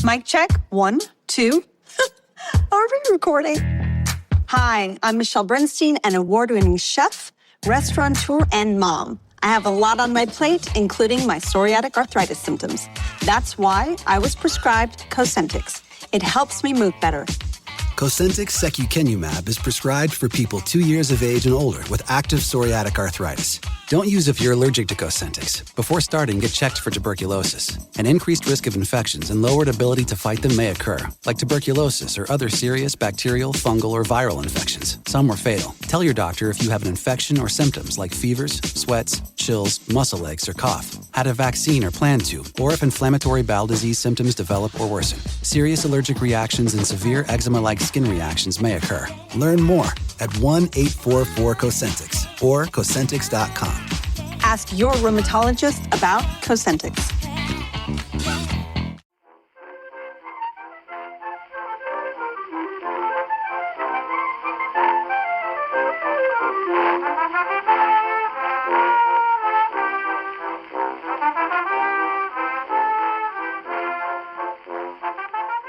Mic check, 1, 2. Are we recording? Hi, I'm Michelle Bernstein, an award-winning chef, restaurateur, and mom. I have a lot on my plate, including my psoriatic arthritis symptoms. That's why I was prescribed Cosentyx. It helps me move better. Cosentyx secukinumab is prescribed for people 2 years of age and older with active psoriatic arthritis. Don't use if you're allergic to Cosentyx. Before starting, get checked for tuberculosis. An increased risk of infections and lowered ability to fight them may occur, like tuberculosis or other serious bacterial, fungal, or viral infections. Some are fatal. Tell your doctor if you have an infection or symptoms like fevers, sweats, chills, muscle aches, or cough, had a vaccine or plan to, or if inflammatory bowel disease symptoms develop or worsen. Serious allergic reactions and severe eczema-like skin reactions may occur. Learn more at 1-844-COSENTYX or Cosentyx.com. Ask your rheumatologist about Cosentyx.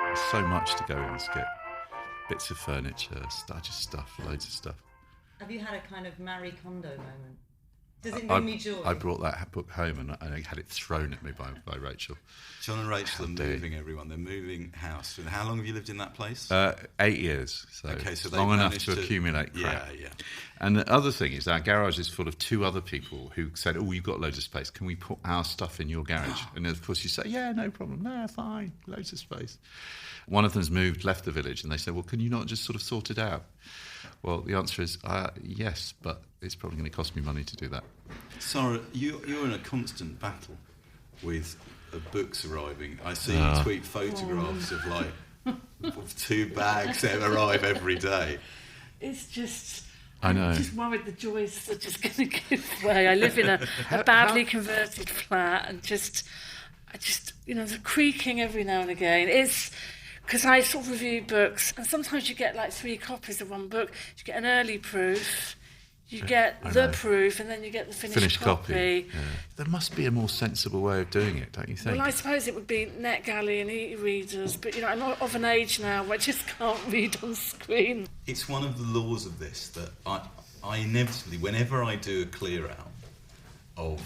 There's so much to go in the skit. Bits of furniture, just stuff, loads of stuff. Have you had a kind of Marie Kondo moment? Does it bring me joy? I brought that book home and I had it thrown at me by Rachel. John and Rachel are moving, everyone. They're moving house. And how long have you lived in that place? 8 years. So, okay, so long enough to accumulate crap. Yeah. And the other thing is our garage is full of 2 other people who said, oh, you've got loads of space. Can we put our stuff in your garage? And of course you say, yeah, no problem. No, fine. Loads of space. One of them's moved, left the village, and they said, well, can you not just sort of sort it out? Well, the answer is yes, but it's probably going to cost me money to do that. Sarra, you're in a constant battle with books arriving. I see you tweet photographs of of 2 bags that arrive every day. It's just... I know. I'm just worried the joys are just going to give way. I live in a badly converted flat and I just, the creaking every now and again. It's... Because I sort of review books, and sometimes you get like 3 copies of one book. You get an early proof, you get the proof, and then you get the finished copy. Yeah. There must be a more sensible way of doing it, don't you think? Well, I suppose it would be NetGalley and e-readers, but I'm not of an age now where I just can't read on screen. It's one of the laws of this that I inevitably, whenever I do a clear out of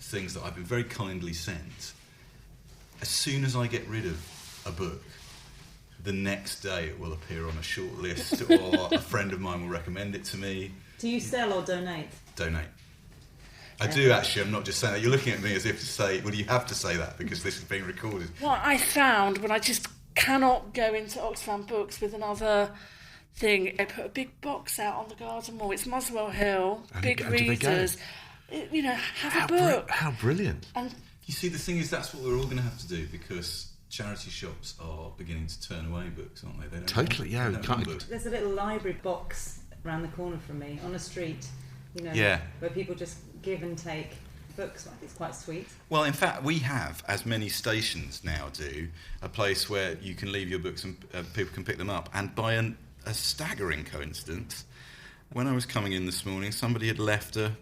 things that I've been very kindly sent, as soon as I get rid of a book, the next day it will appear on a short list or a friend of mine will recommend it to me. Do you sell or donate? Donate. I do actually, I'm not just saying that. You're looking at me as if to say, well, you have to say that because this is being recorded. What I found when I just cannot go into Oxfam Books with another thing, I put a big box out on the garden wall. It's Muswell Hill, and big readers. Have a book. How brilliant. And you see, the thing is, that's what we're all going to have to do because charity shops are beginning to turn away books, aren't they? They don't totally, want, yeah. Can't books. There's a little library box around the corner from me on a street, where people just give and take books. It's quite sweet. Well, in fact, we have, as many stations now do, a place where you can leave your books and people can pick them up. And by a staggering coincidence, when I was coming in this morning, somebody had left an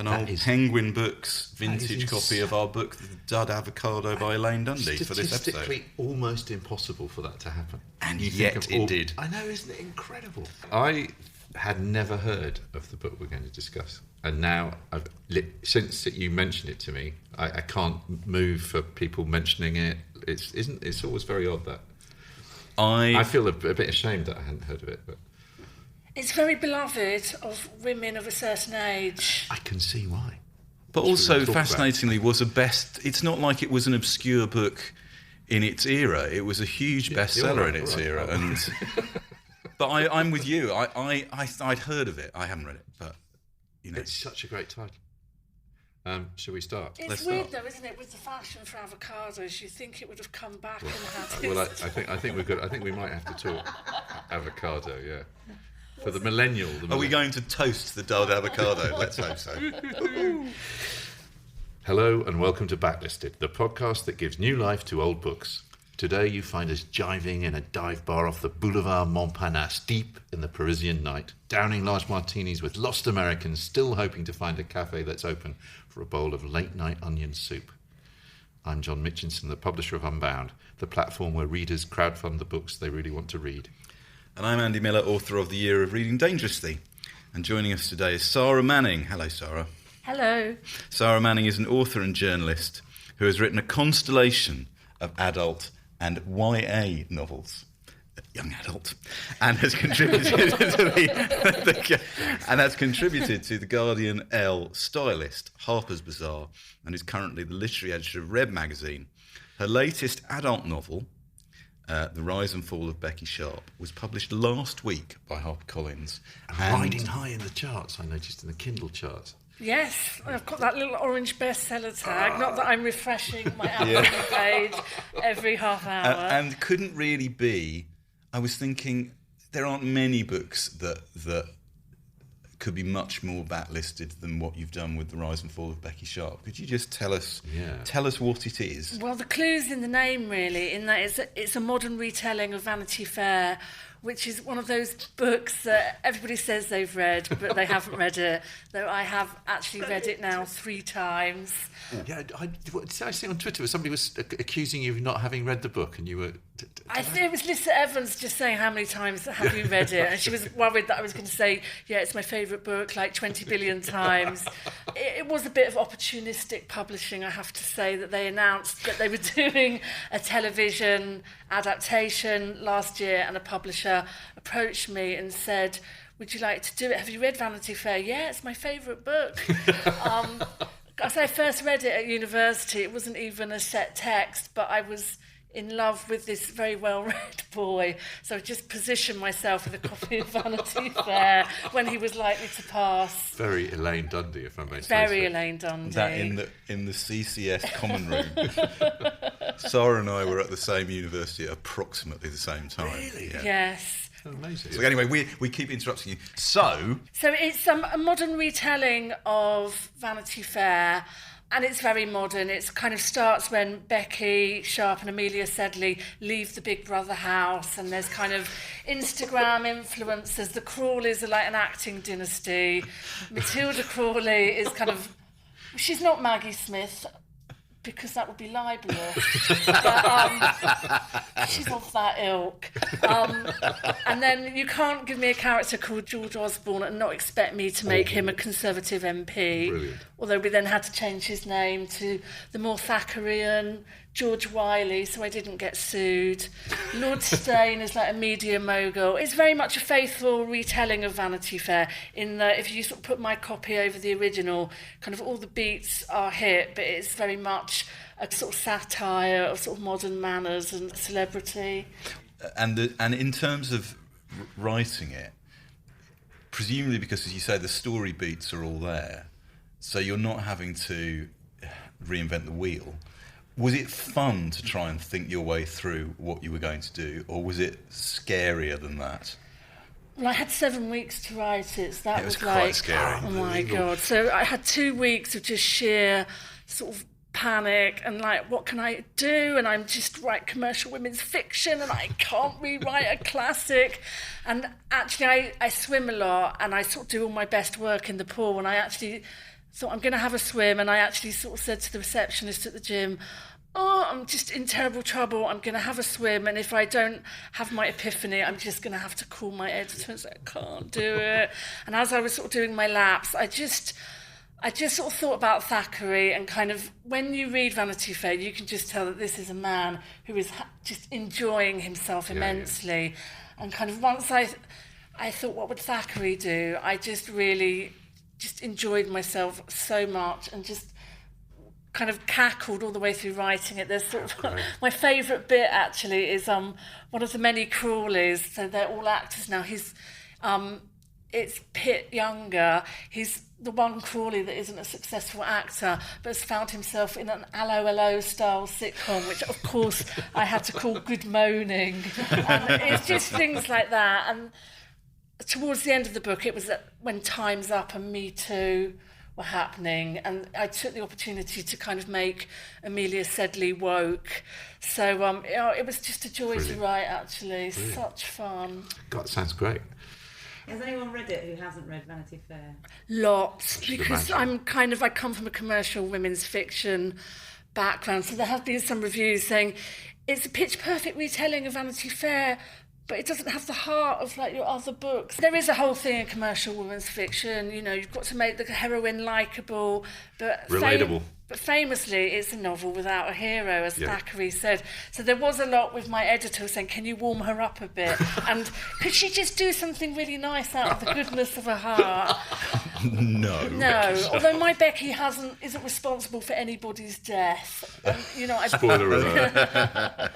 old Penguin Books vintage copy of our book, Dud Avocado by Elaine Dundy, for this episode. Statistically almost impossible for that to happen. And yet it did. I know, isn't it incredible? I had never heard of the book we're going to discuss. And now, since you mentioned it to me, I can't move for people mentioning it. It's always very odd that. I feel a bit ashamed that I hadn't heard of it, but... It's very beloved of women of a certain age. I can see why. But also, fascinatingly, it's not like it was an obscure book in its era. It was a huge bestseller in its era. And but I'm with you. I'd heard of it. I haven't read it, but it's such a great title. Shall we start? It's weird though, isn't it? With the fashion for avocados, you think it would have come back and had. Well, I think we've got. I think we might have to talk avocado. Yeah. For the millennial. Are we going to toast the Dud Avocado? Let's hope so. Hello and welcome to Backlisted, the podcast that gives new life to old books. Today you find us jiving in a dive bar off the Boulevard Montparnasse, deep in the Parisian night, downing large martinis with lost Americans still hoping to find a cafe that's open for a bowl of late-night onion soup. I'm John Mitchinson, the publisher of Unbound, the platform where readers crowdfund the books they really want to read. And I'm Andy Miller, author of The Year of Reading Dangerously. And joining us today is Sarra Manning. Hello, Sarra. Hello. Sarra Manning is an author and journalist who has written a constellation of adult and YA novels. Young adult, and has contributed to the Guardian, Elle, Stylist, Harper's Bazaar, and is currently the literary editor of Red magazine. Her latest adult novel, The Rise and Fall of Becky Sharp, was published last week by HarperCollins. Riding high in the charts, I noticed, in the Kindle charts. Yes, I've got that little orange bestseller tag. Not that I'm refreshing my Amazon page every half hour. And couldn't really be. I was thinking there aren't many books that could be much more backlisted than what you've done with The Rise and Fall of Becky Sharp. Could you just tell us what it is? Well, the clue's in the name, really, in that it's a modern retelling of Vanity Fair, which is one of those books that everybody says they've read, but they haven't read it, though I have actually read it now 3 times. Yeah, what did I see on Twitter? Somebody was accusing you of not having read the book, and you were... I think it was Lisa Evans just saying, how many times have you read it? And she was worried that I was going to say, yeah, it's my favourite book, like 20 billion times. It was a bit of opportunistic publishing, I have to say, that they announced that they were doing a television adaptation last year, and a publisher approached me and said, would you like to do it? Have you read Vanity Fair? Yeah, it's my favourite book. As I first read it at university, it wasn't even a set text, but I was in love with this very well-read boy. So I just positioned myself with a copy of Vanity Fair when he was likely to pass. Very Elaine Dundy, if I may say so. Very Elaine Dundy. That in the CCS common room. Sarah and I were at the same university at approximately the same time. Really? Yeah. Yes. Amazing. So anyway, we keep interrupting you. So it's a modern retelling of Vanity Fair, and it's very modern. It kind of starts when Becky Sharp and Amelia Sedley leave the Big Brother house, and there's kind of Instagram influencers. The Crawleys are like an acting dynasty. Matilda Crawley is kind of... She's not Maggie Smith, because that would be libelous. But, she's of that ilk. And then you can't give me a character called George Osborne and not expect me to make him a Conservative MP. Brilliant. Although we then had to change his name to the more Thackerayan George Wiley, so I didn't get sued. Lord Steyn is like a media mogul. It's very much a faithful retelling of Vanity Fair, in that if you sort of put my copy over the original, kind of all the beats are hit, but it's very much a sort of satire of sort of modern manners and celebrity. And in terms of writing it, presumably because, as you say, the story beats are all there, so you're not having to reinvent the wheel. Was it fun to try and think your way through what you were going to do, or was it scarier than that? Well, I had 7 weeks to write it, so that was was quite like, scary. oh my God. So I had 2 weeks of just sheer sort of panic and like, what can I do? And I'm just write commercial women's fiction and I can't rewrite a classic. And actually I swim a lot and I sort of do all my best work in the pool, and I actually thought I'm going to have a swim, and I actually sort of said to the receptionist at the gym, oh, I'm just in terrible trouble, I'm going to have a swim, and if I don't have my epiphany, I'm just going to have to call my editor and say, I can't do it. And as I was sort of doing my laps, I just sort of thought about Thackeray, and kind of, when you read Vanity Fair, you can just tell that this is a man who is just enjoying himself immensely. Yeah. And kind of once I thought, what would Thackeray do? I just really enjoyed myself so much and just kind of cackled all the way through writing it. There's sort of my favourite bit actually is one of the many Crawleys, so they're all actors now. It's Pitt Younger. He's the one Crawley that isn't a successful actor, but has found himself in an Allo Allo style sitcom, which of course I had to call Good Moaning. And it's just things like that. And towards the end of the book, it was when Time's Up and Me Too were happening, and I took the opportunity to kind of make Amelia Sedley woke. So it was just a joy to write, actually. Brilliant. Such fun. God, sounds great. Has anyone read it who hasn't read Vanity Fair? Lots, because I come from a commercial women's fiction background. So there have been some reviews saying it's a pitch perfect retelling of Vanity Fair, but it doesn't have the heart of like your other books. There is a whole thing in commercial women's fiction, you know, you've got to make the heroine likeable, but relatable. But famously, it's a novel without a hero, as Thackeray said. So there was a lot with my editor saying, can you warm her up a bit? And could she just do something really nice out of the goodness of her heart? No. Although my Becky isn't responsible for anybody's death. You know, Spoiler alert.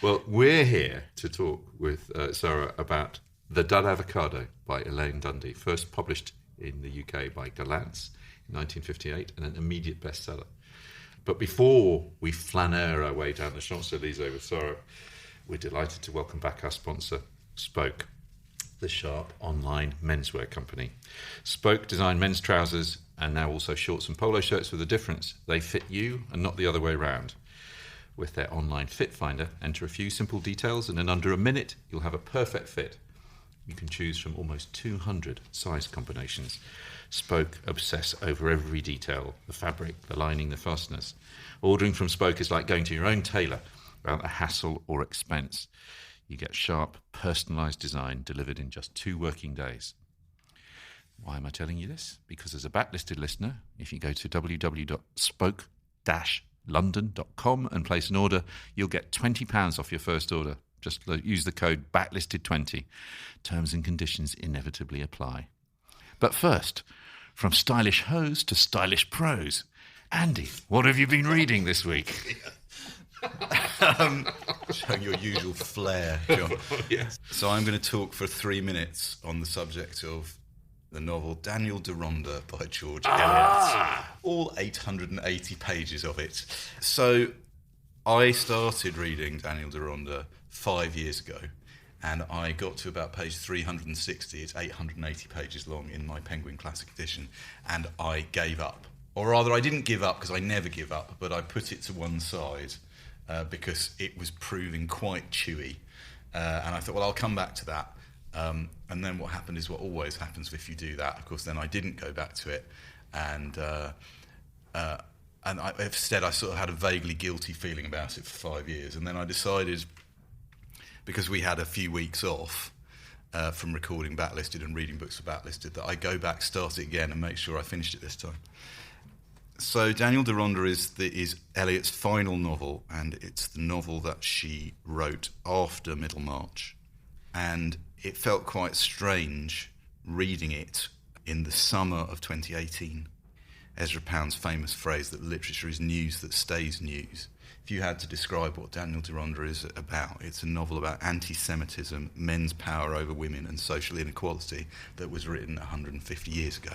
Well, we're here to talk with Sarra about The Dud Avocado by Elaine Dundy, first published in the UK by Galance in 1958 and an immediate bestseller. But before we flaneur our way down the Champs-Élysées with Sarra, we're delighted to welcome back our sponsor, Spoke, the sharp online menswear company. Spoke design men's trousers and now also shorts and polo shirts with a difference. They fit you and not the other way round. With their online fit finder, enter a few simple details and in under a minute you'll have a perfect fit. You can choose from almost 200 size combinations. Spoke obsess over every detail, the fabric, the lining, the fasteners. Ordering from Spoke is like going to your own tailor without the hassle or expense. You get sharp, personalised design delivered in just 2 working days. Why am I telling you this? Because as a backlisted listener, if you go to www.spoke-london.com and place an order, you'll get £20 off your first order. Just use the code BACKLISTED20. Terms and conditions inevitably apply. But first, from stylish hose to stylish prose. Andy, what have you been reading this week? Showing your usual flair, John. Yes. So I'm going to talk for 3 minutes on the subject of the novel Daniel Deronda by George Eliot. All 880 pages of it. So I started reading Daniel Deronda 5 years ago, and I got to about page 360. It's 880 pages long in my Penguin Classic Edition, and I gave up. Or rather, I didn't give up because I never give up, but I put it to one side because it was proving quite chewy. And I thought, well, I'll come back to that. And then what happened is what always happens if you do that. Of course, then I didn't go back to it, and instead I sort of had a vaguely guilty feeling about it for 5 years. And then I decided, because we had a few weeks off from recording Backlisted and reading books for Backlisted, that I go back, start it again, and make sure I finished it this time. So Daniel Deronda is Elliot's final novel, and it's the novel that she wrote after Middlemarch. And it felt quite strange reading it in the summer of 2018. Ezra Pound's famous phrase that literature is news that stays news. If you had to describe what Daniel Deronda is about, it's a novel about anti-Semitism, men's power over women and social inequality that was written 150 years ago.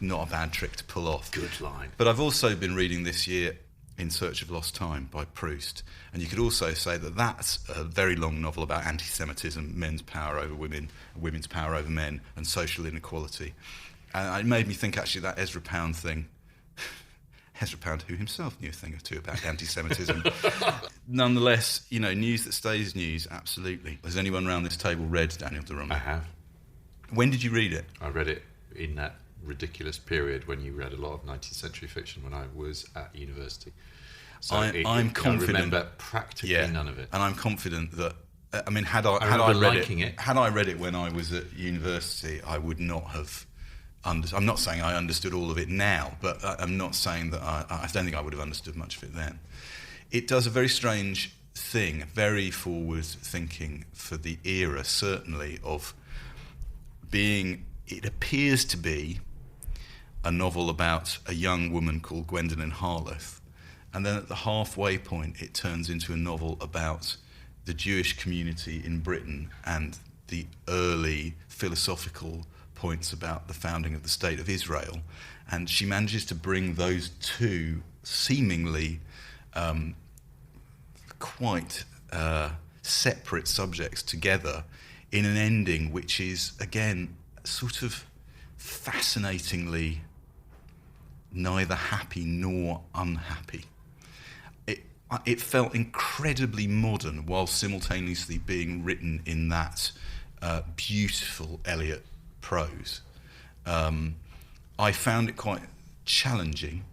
Not a bad trick to pull off. Good line. But I've also been reading this year In Search of Lost Time by Proust. And you could also say that that's a very long novel about anti-Semitism, men's power over women, women's power over men, and social inequality. And it made me think, actually, that Ezra Pound thing, Ezra Pound, who himself knew a thing or two about anti-Semitism. Nonetheless, you know, news that stays news, absolutely. Has anyone around this table read Daniel Deronda? I have. When did you read it? I read it in that ridiculous period when you read a lot of 19th century fiction when I was at university. So I'm confident. I remember practically none of it. And I'm confident that, I mean, had I read it when I was at university, I would not have. I'm not saying I understood all of it now, but I'm not saying that I don't think I would have understood much of it then. It does a very strange thing, very forward thinking for the era, certainly, of being, it appears to be a novel about a young woman called Gwendolen Harleth, and then at the halfway point it turns into a novel about the Jewish community in Britain and the early philosophical points about the founding of the State of Israel, and she manages to bring those two seemingly quite separate subjects together in an ending which is, again, sort of fascinatingly neither happy nor unhappy. It felt incredibly modern while simultaneously being written in that beautiful Eliot prose. I found it quite challenging.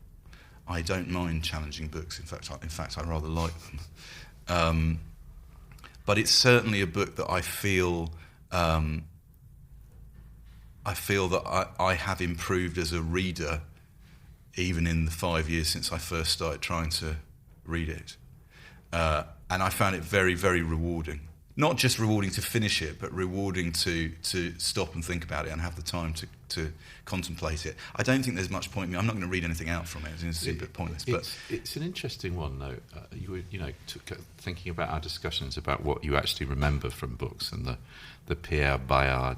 I don't mind challenging books. In fact, I rather like them. But it's certainly a book that I feel that I have improved as a reader, even in the 5 years since I first started trying to read it. And I found it very, very rewarding. Not just rewarding to finish it, but rewarding to stop and think about it and have the time to contemplate it. I don't think there's much point in me. I'm not going to read anything out from it. It's a bit pointless. But it's an interesting one, though. You were, thinking about our discussions about what you actually remember from books and the Pierre Bayard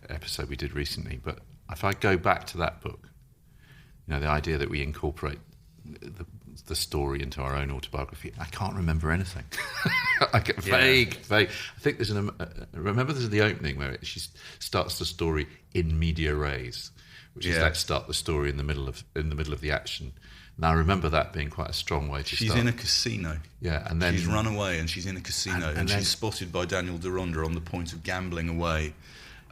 episode we did recently. But if I go back to that book, the idea that we incorporate the story into our own autobiography, I can't remember anything. I get vague. I think there's remember there's the opening where she starts the story in media res, which is let's start the story in the middle of the action. Now I remember that being quite a strong way to start. She's in a casino. Yeah, and then she's run away and she's in a casino and she's spotted by Daniel Deronda on the point of gambling away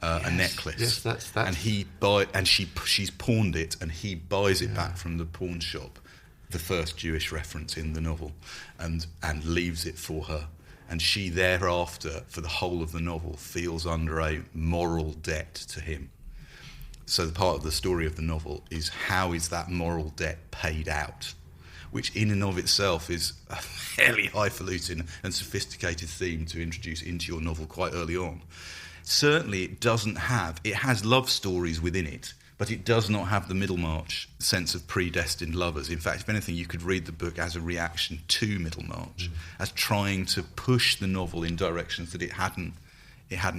a necklace. Yes, that's that. And she's pawned it and he buys it back from the pawn shop. The first Jewish reference in the novel, and leaves it for her. And she thereafter, for the whole of the novel, feels under a moral debt to him. So the part of the story of the novel is how is that moral debt paid out, which in and of itself is a fairly highfalutin and sophisticated theme to introduce into your novel quite early on. Certainly it has love stories within it, but it does not have the Middlemarch sense of predestined lovers. In fact, if anything, you could read the book as a reaction to Middlemarch, as trying to push the novel in directions that it hadn't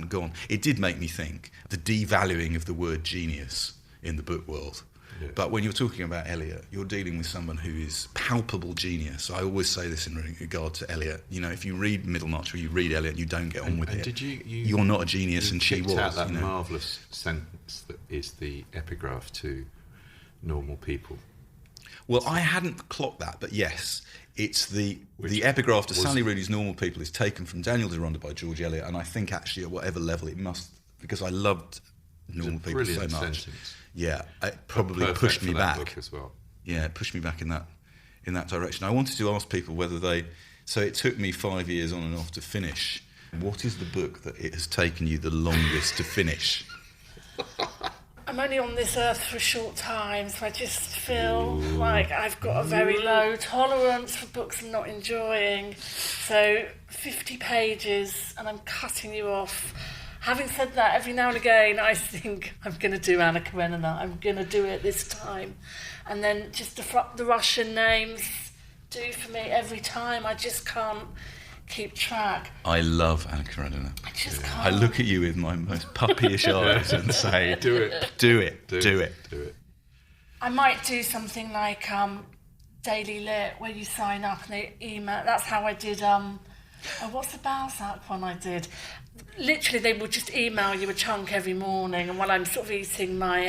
gone. It did make me think the devaluing of the word genius in the book world. Yeah. But when you're talking about Elliot, you're dealing with someone who is palpable genius. I always say this in regard to Elliot. If you read Middlemarch or you read Elliot, you don't get on with it. Did you're not a genius, and she was. Out that marvellous sentence that is the epigraph to Normal People. Well, I hadn't clocked that, but yes, it's the epigraph to Sally Rooney's Normal People is taken from Daniel Deronda by George Eliot, and I think actually at whatever level it must, because I loved Normal People so much. Sentence. Yeah, it probably pushed me back book as well. Yeah, it pushed me back in that direction. I wanted to ask people whether they. So it took me 5 years on and off to finish. What is the book that it has taken you the longest to finish? I'm only on this earth for a short time, so I just feel like I've got a very low tolerance for books I'm not enjoying. So 50 pages, and I'm cutting you off. Having said that, every now and again, I think I'm going to do Anna Karenina. I'm going to do it this time. And then just the Russian names do for me every time. I just can't keep track. I love Anna Karenina. I just can't. I look at you with my most puppyish eyes and say, do it. Do it. Do it. Do it. I might do something like Daily Lit, where you sign up and they email. That's how I did... what's the Balzac one I did? Literally, they would just email you a chunk every morning, and while I'm sort of eating my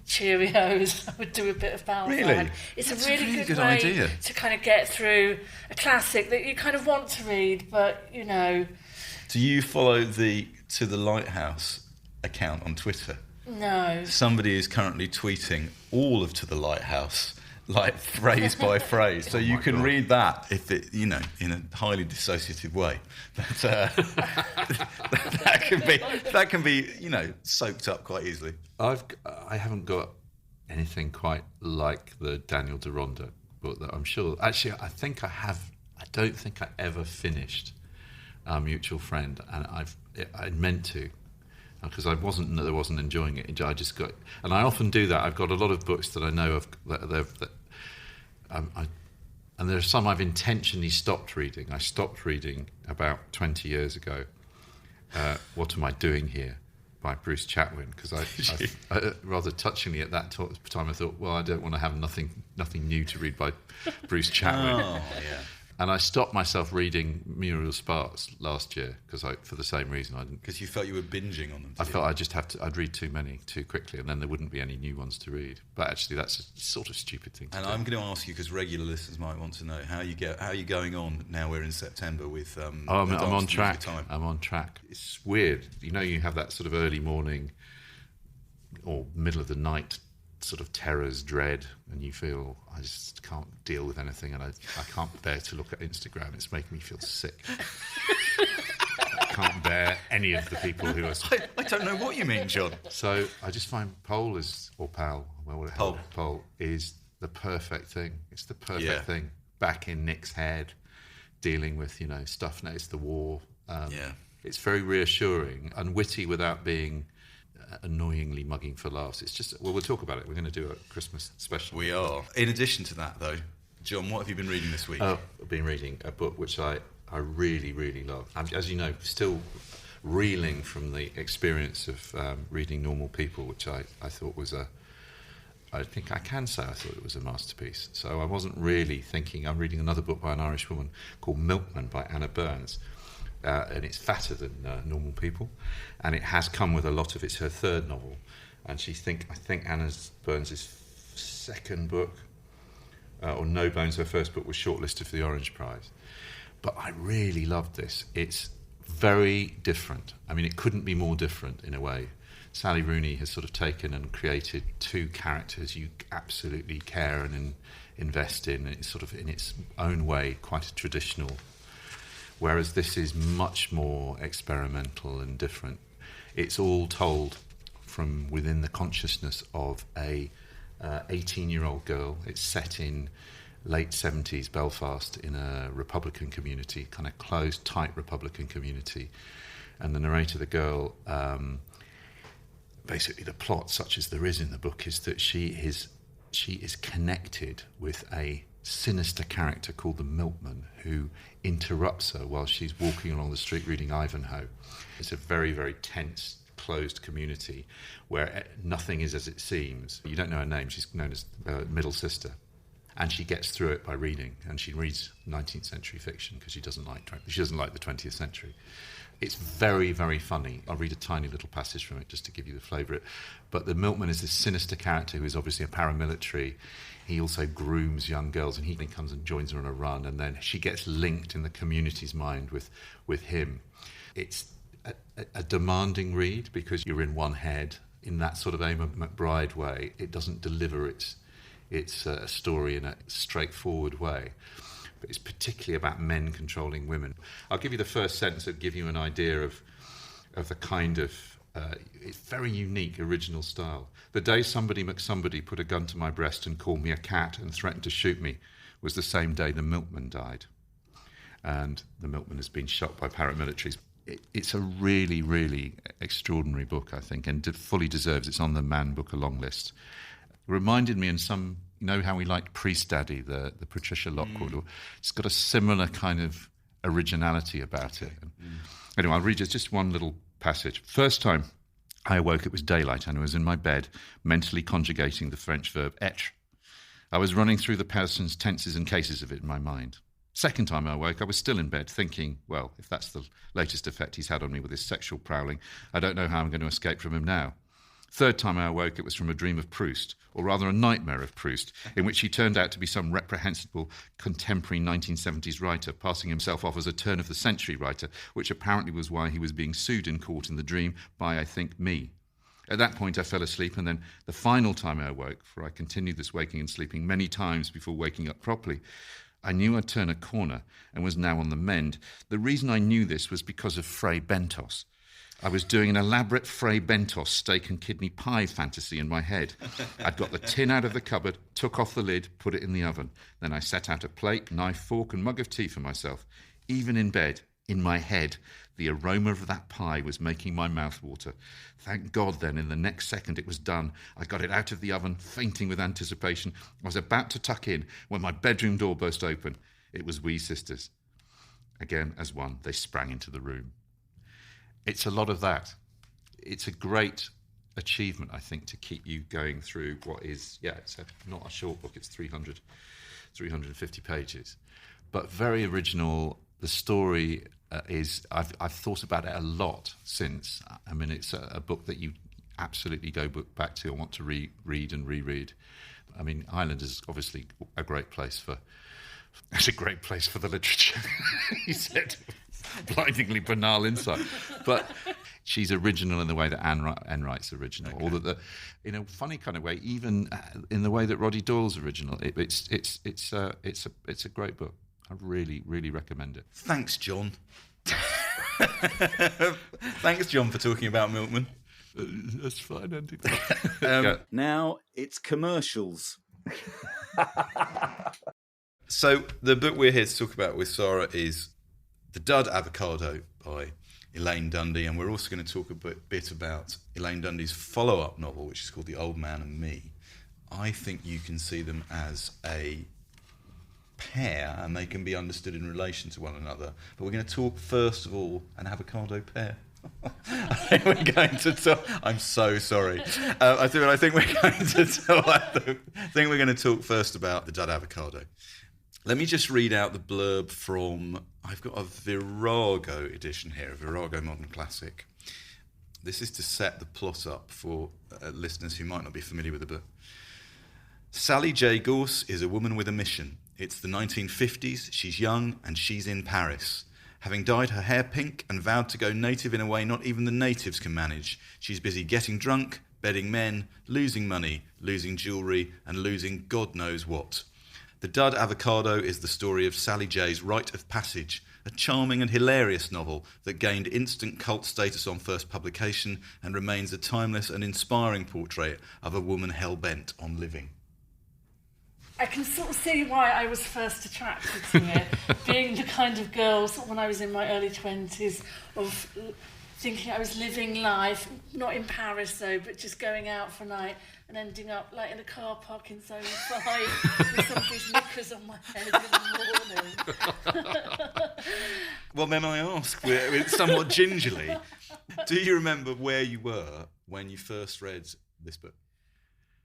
Cheerios, I would do a bit of Balzac. Really? It's That's a really good way idea to kind of get through a classic that you kind of want to read, but, Do you follow the To the Lighthouse account on Twitter? No. Somebody is currently tweeting all of To the Lighthouse, like phrase by phrase, so you can read that if it, in a highly dissociative way. That can be, soaked up quite easily. I haven't got anything quite like the Daniel Deronda book that I'm sure. Actually, I think I have. I don't think I ever finished Our Mutual Friend, and I meant to. Because I wasn't enjoying it. I just got, and I often do that. I've got a lot of books that I know of and there are some I've intentionally stopped reading. I stopped reading about 20 years ago. What Am I Doing Here? By Bruce Chatwin, because I rather touchingly at that time I thought, well, I don't want to have nothing new to read by Bruce Chatwin. Oh, yeah. And I stopped myself reading Muriel Sparks last year for the same reason. Because you felt you were binging on them. I felt I'd read too many too quickly, and then there wouldn't be any new ones to read. But actually, that's a sort of stupid thing to do. I'm going to ask you, because regular listeners might want to know, how are you going on now we're in September with... I'm on track. I'm on track. It's weird. You have that sort of early morning or middle of the night sort of terrors, dread, and you feel, I just can't deal with anything, and I can't bear to look at Instagram. It's making me feel sick. I can't bear any of the people who are... I don't know what you mean, John. So I just find Pole is the perfect thing. It's the perfect thing. Back in Nick's head, dealing with, stuff next, the war. It's very reassuring and witty without being annoyingly mugging for laughs. It's just, we'll talk about it. We're going to do a Christmas special. We are. In addition to that, though, John, what have you been reading this week? I've been reading a book which I really, really love. I'm, as you know, still reeling from the experience of reading Normal People, which I thought was I think I can say I thought it was a masterpiece. So I wasn't really thinking. I'm reading another book by an Irish woman called Milkman by Anna Burns. And it's fatter than Normal People, and it has come with a lot of. It's her third novel, and I think Anna Burns' second book, or No Bones, her first book, was shortlisted for the Orange Prize. But I really loved this. It's very different. I mean, it couldn't be more different in a way. Sally Rooney has sort of taken and created two characters you absolutely care and invest in. It's sort of in its own way quite a traditional. Whereas this is much more experimental and different. It's all told from within the consciousness of a 18-year-old girl. It's set in late 70s Belfast in a Republican community, kind of closed, tight Republican community. And the narrator, the girl, basically the plot, such as there is in the book, is that she is connected with a sinister character called the Milkman, who interrupts her while she's walking along the street reading Ivanhoe. It's a very, very tense, closed community where nothing is as it seems. You don't know her name. She's known as Middle Sister. And she gets through it by reading, and she reads 19th century fiction because she doesn't like the 20th century. It's very, very funny. I'll read a tiny little passage from it just to give you the flavour of it. But the Milkman is this sinister character who is obviously a paramilitary. He also grooms young girls, and he comes and joins her on a run, and then she gets linked in the community's mind with him. It's a demanding read because you're in one head in that sort of Emma McBride way. It doesn't deliver its story in a straightforward way. But it's particularly about men controlling women. I'll give you the first sentence that give you an idea of the kind of it's very unique, original style. The day somebody McSomebody put a gun to my breast and called me a cat and threatened to shoot me was the same day the Milkman died. And the Milkman has been shot by paramilitaries. It's a really, really extraordinary book, I think, and fully deserves. It's on the Man Booker long list. It reminded me in some, how we liked Priest Daddy, the Patricia Lockwood. It's got a similar kind of originality about it. Anyway, I'll read just one little passage. First time I awoke, it was daylight, and I was in my bed, mentally conjugating the French verb être. I was running through the person's tenses and cases of it in my mind. Second time I awoke, I was still in bed, thinking, well, if that's the latest effect he's had on me with his sexual prowling, I don't know how I'm going to escape from him now. Third time I awoke, it was from a dream of Proust, or rather a nightmare of Proust, in which he turned out to be some reprehensible contemporary 1970s writer, passing himself off as a turn-of-the-century writer, which apparently was why he was being sued in court in the dream by, I think, me. At that point, I fell asleep, and then the final time I awoke, for I continued this waking and sleeping many times before waking up properly, I knew I'd turn a corner and was now on the mend. The reason I knew this was because of Fray Bentos. I was doing an elaborate Fray Bentos steak and kidney pie fantasy in my head. I'd got the tin out of the cupboard, took off the lid, put it in the oven. Then I set out a plate, knife, fork and mug of tea for myself. Even in bed, in my head, the aroma of that pie was making my mouth water. Thank God then, in the next second it was done. I got it out of the oven, fainting with anticipation. I was about to tuck in when my bedroom door burst open. It was wee sisters. Again, as one, they sprang into the room. It's a lot of that. It's a great achievement, I think, to keep you going through what is, it's not a short book, it's 350 pages, but very original. The story is, I've thought about it a lot since. I mean, it's a book that you absolutely go back to and want to read and reread. I mean, Ireland is obviously a great place for the literature, he said. Blindingly banal insight. But she's original in the way that Anne writes original, or that in a funny kind of way, even in the way that Roddy Doyle's original. It's a great book. I really, really recommend it. Thanks, John. Thanks, John, for talking about Milkman. That's fine, Andy. Now it's commercials. So the book we're here to talk about with Sarra is The Dud Avocado by Elaine Dundy, and we're also going to talk a bit about Elaine Dundy's follow-up novel, which is called The Old Man and Me. I think you can see them as a pair, and they can be understood in relation to one another. But we're going to talk first of all an avocado pear. I think we're going to talk. I'm so sorry. I think we're going to talk first about the Dud Avocado. Let me just read out the blurb from. I've got a Virago edition here, a Virago Modern Classic. This is to set the plot up for listeners who might not be familiar with the book. Sally J. Gorse is a woman with a mission. It's the 1950s. She's young and she's in Paris. Having dyed her hair pink and vowed to go native in a way not even the natives can manage, she's busy getting drunk, bedding men, losing money, losing jewellery, and losing God knows what. The Dud Avocado is the story of Sally J's rite of passage, a charming and hilarious novel that gained instant cult status on first publication and remains a timeless and inspiring portrait of a woman hell-bent on living. I can sort of see why I was first attracted to it, being the kind of girl, sort of when I was in my early 20s, of thinking I was living life, not in Paris though, but just going out for a night and ending up like in a car park in Zone 5 with somebody's knickers on my head in the morning. Well, then I ask, somewhat gingerly, do you remember where you were when you first read this book?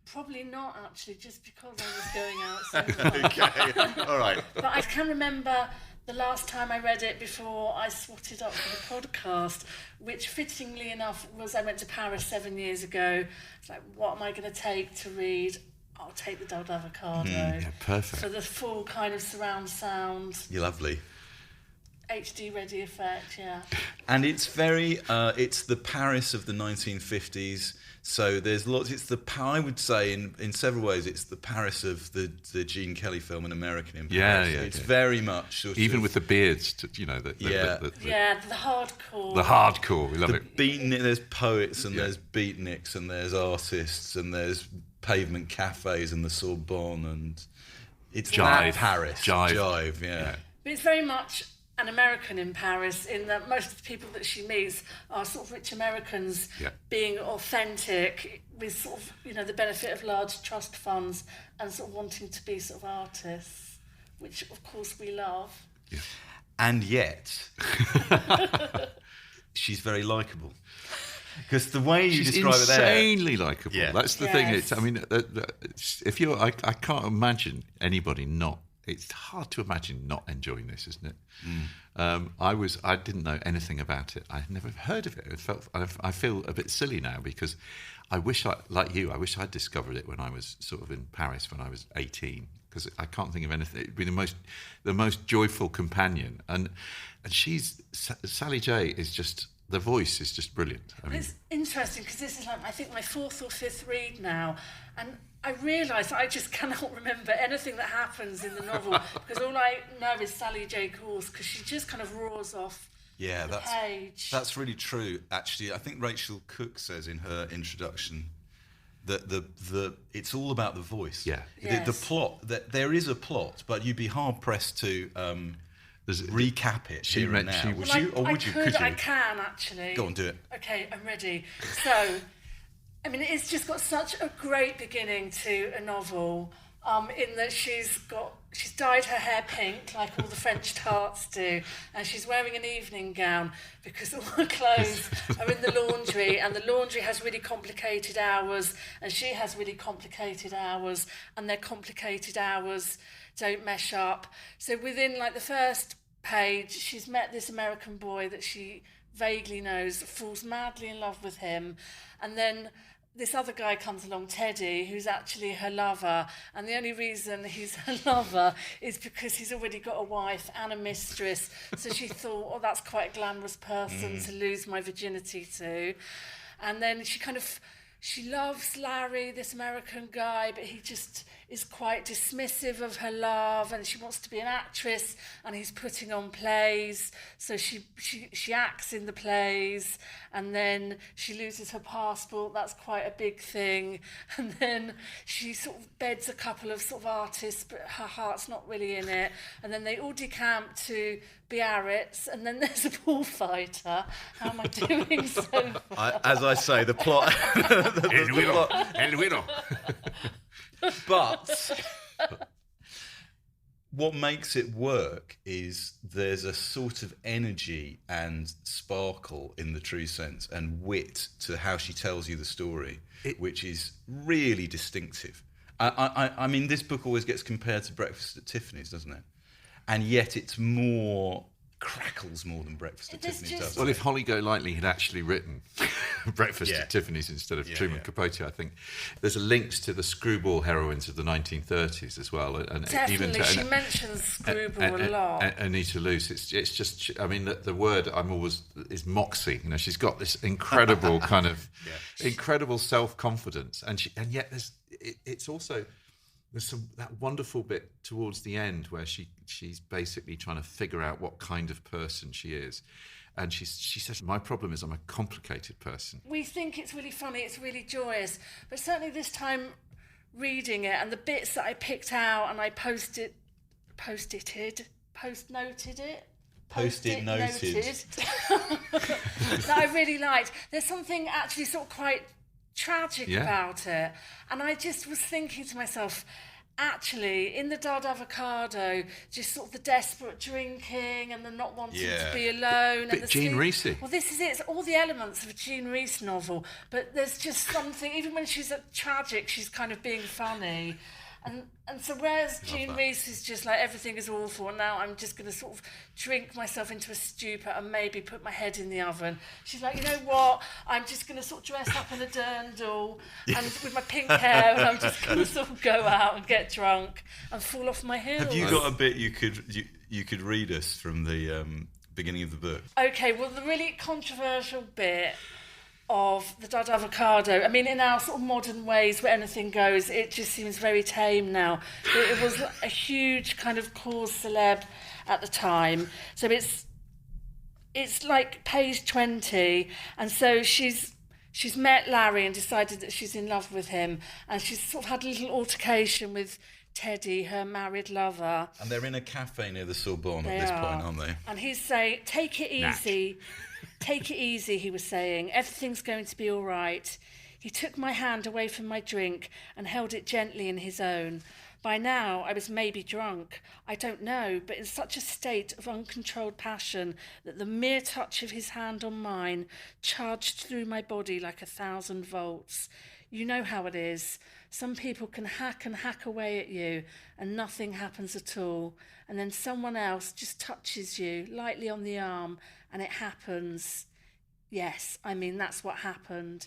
Probably not, actually, just because I was going out so much. Okay, all right. But I can remember the last time I read it before I swatted up for the podcast, which fittingly enough was I went to Paris 7 years ago. It's like, what am I going to take to read? I'll take the Dud Avocado. Yeah, perfect. For the full kind of surround sound. You're lovely. HD ready effect, yeah. And it's very, it's the Paris of the 1950s. So there's lots. I would say in several ways it's the Paris of the Gene Kelly film An American in Paris. Yeah. It's very much sort even of, with the beards, the hardcore. The hardcore, we love it. There's poets and there's beatniks and there's artists and there's pavement cafes and the Sorbonne and it's Jive. Paris. Jive, yeah. But it's very much an American in Paris, in that most of the people that she meets are sort of rich Americans being authentic with sort of, the benefit of large trust funds and sort of wanting to be sort of artists, which of course we love. Yeah. And yet, she's very likeable. Because the way you describe it there... insanely likeable. Yeah. That's the thing. I can't imagine anybody not... It's hard to imagine not enjoying this, isn't it? I didn't know anything about it. I'd never heard of it. I feel a bit silly now because I wish I'd discovered it when I was sort of in Paris when I was 18. Because I can't think of anything. It'd be the most joyful companion, and Sally J is just. The voice is just brilliant. It's interesting because this is like, I think, my fourth or fifth read now, and I realise I just cannot remember anything that happens in the novel because all I know is Sally J. Gorse because she just kind of roars off the page. That's really true, actually. I think Rachel Cook says in her introduction that the it's all about the voice. Yeah. Yes. The plot, that there is a plot, but you'd be hard-pressed to... recap it here and now. I can actually. Go on, do it. Okay, I'm ready. So, I mean, it's just got such a great beginning to a novel. In that she's dyed her hair pink like all the French tarts do, and she's wearing an evening gown because all her clothes are in the laundry, and the laundry has really complicated hours, and she has really complicated hours, and their complicated hours don't mesh up. So within like the first page, she's met this American boy that she vaguely knows, falls madly in love with him, and then this other guy comes along, Teddy, who's actually her lover, and the only reason he's her lover is because he's already got a wife and a mistress. So she thought, oh, that's quite a glamorous person to lose my virginity to. And then she loves Larry, this American guy, but he just is quite dismissive of her love, and she wants to be an actress, and he's putting on plays, so she acts in the plays, and then she loses her passport. That's quite a big thing. And then she sort of beds a couple of sort of artists, but her heart's not really in it. And then they all decamp to Biarritz, and then there's a bullfighter. How am I doing so far? As I say, the plot... El Guido. But what makes it work is there's a sort of energy and sparkle in the true sense and wit to how she tells you the story, which is really distinctive. I mean, this book always gets compared to Breakfast at Tiffany's, doesn't it? And yet it's crackles more than Breakfast at Tiffany's does. Well, if Holly Golightly had actually written Breakfast at Tiffany's instead of Truman Capote, I think there's a links to the screwball heroines of the 1930s as well. And definitely, even to, she mentions screwball a lot. Anita Luce, it's just, I mean, the word is moxie. You know, she's got this incredible kind of incredible self-confidence, and yet it's also. There's that wonderful bit towards the end where she's basically trying to figure out what kind of person she is. And she says, my problem is I'm a complicated person. We think it's really funny, it's really joyous. But certainly this time reading it, and the bits that I picked out and I post-it noted that I really liked. There's something actually sort of quite tragic about it, and I just was thinking to myself, actually, in the Dud Avocado, just sort of the desperate drinking and the not wanting to be alone, and the Jean Rhys. Well, this is it. It's all the elements of a Jean Rhys novel, but there's just something. Even when she's tragic, she's kind of being funny. And so whereas Jean Rhys is just like, everything is awful, and now I'm just going to sort of drink myself into a stupor and maybe put my head in the oven, she's like, you know what, I'm just going to sort of dress up in a dirndl and with my pink hair, and I'm just going to sort of go out and get drunk and fall off my heels. Have you got a bit you could read us from the beginning of the book? Okay, well, the really controversial bit of the Dud Avocado, I mean, in our sort of modern ways where anything goes, it just seems very tame now. It was a huge kind of cause celeb at the time. So it's like page 20, and so she's met Larry and decided that she's in love with him, and she's sort of had a little altercation with Teddy, her married lover. And they're in a cafe near the Sorbonne at this point, aren't they? And he's saying, take it easy. Take it easy, he was saying. Everything's going to be all right. He took my hand away from my drink and held it gently in his own. By now, I was maybe drunk. I don't know, but in such a state of uncontrolled passion that the mere touch of his hand on mine charged through my body like 1,000 volts. You know how it is. Some people can hack and hack away at you and nothing happens at all. And then someone else just touches you lightly on the arm and it happens. Yes, I mean, that's what happened.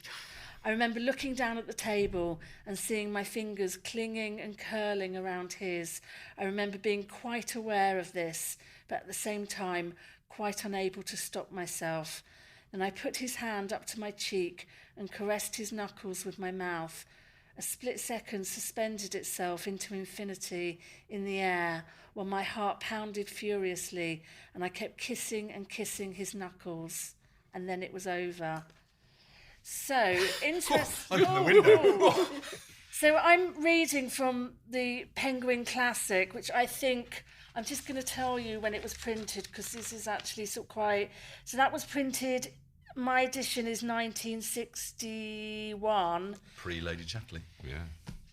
I remember looking down at the table and seeing my fingers clinging and curling around his. I remember being quite aware of this, but at the same time, quite unable to stop myself. Then I put his hand up to my cheek and caressed his knuckles with my mouth. A split second suspended itself into infinity in the air while my heart pounded furiously, and I kept kissing and kissing his knuckles. And then it was over. So, interesting. So I'm reading from the Penguin Classic, which I think, I'm just going to tell you when it was printed, because this is actually sort of quite... So that was printed, my edition is 1961. Pre-Lady Chatterley. Yeah.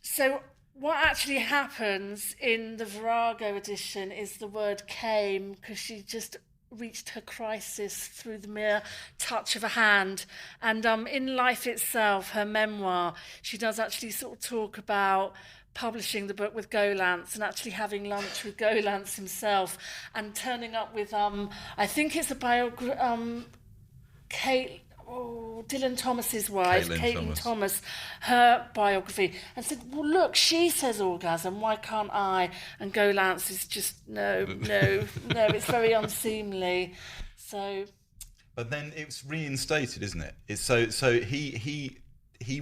So what actually happens in the Virago edition is the word came, because she just reached her crisis through the mere touch of a hand. And in Life Itself, her memoir, she does actually sort of talk about publishing the book with Gollancz and actually having lunch with Gollancz himself and turning up with, I think it's a biography, Dylan Thomas's wife, Caitlin Thomas, her biography, and said, well, look, she says orgasm, why can't I? And Golance is just, no, it's very unseemly. So... But then it's reinstated, isn't it? It's so he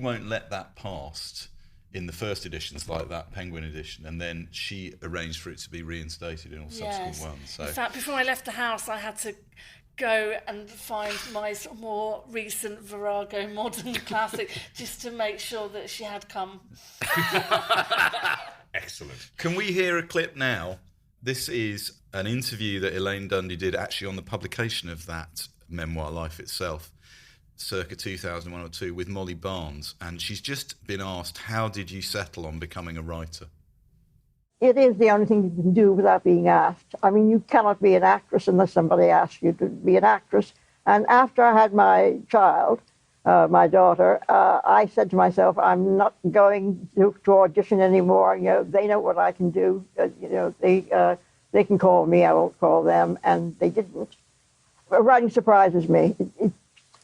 won't let that past in the first editions, like that Penguin edition, and then she arranged for it to be reinstated in all subsequent ones. So. In fact, before I left the house, I had to go and find my sort of more recent Virago modern classic just to make sure that she had come. Excellent. Can we hear a clip now? This is an interview that Elaine Dundy did actually on the publication of that memoir, Life Itself, circa 2001 or 2, with Molly Barnes, and she's just been asked, how did you settle on becoming a writer? It is the only thing you can do without being asked. I mean, you cannot be an actress unless somebody asks you to be an actress. And after I had my child, my daughter, I said to myself, I'm not going to audition anymore. You know, they know what I can do. They can call me, I won't call them, and they didn't. Writing surprises me. It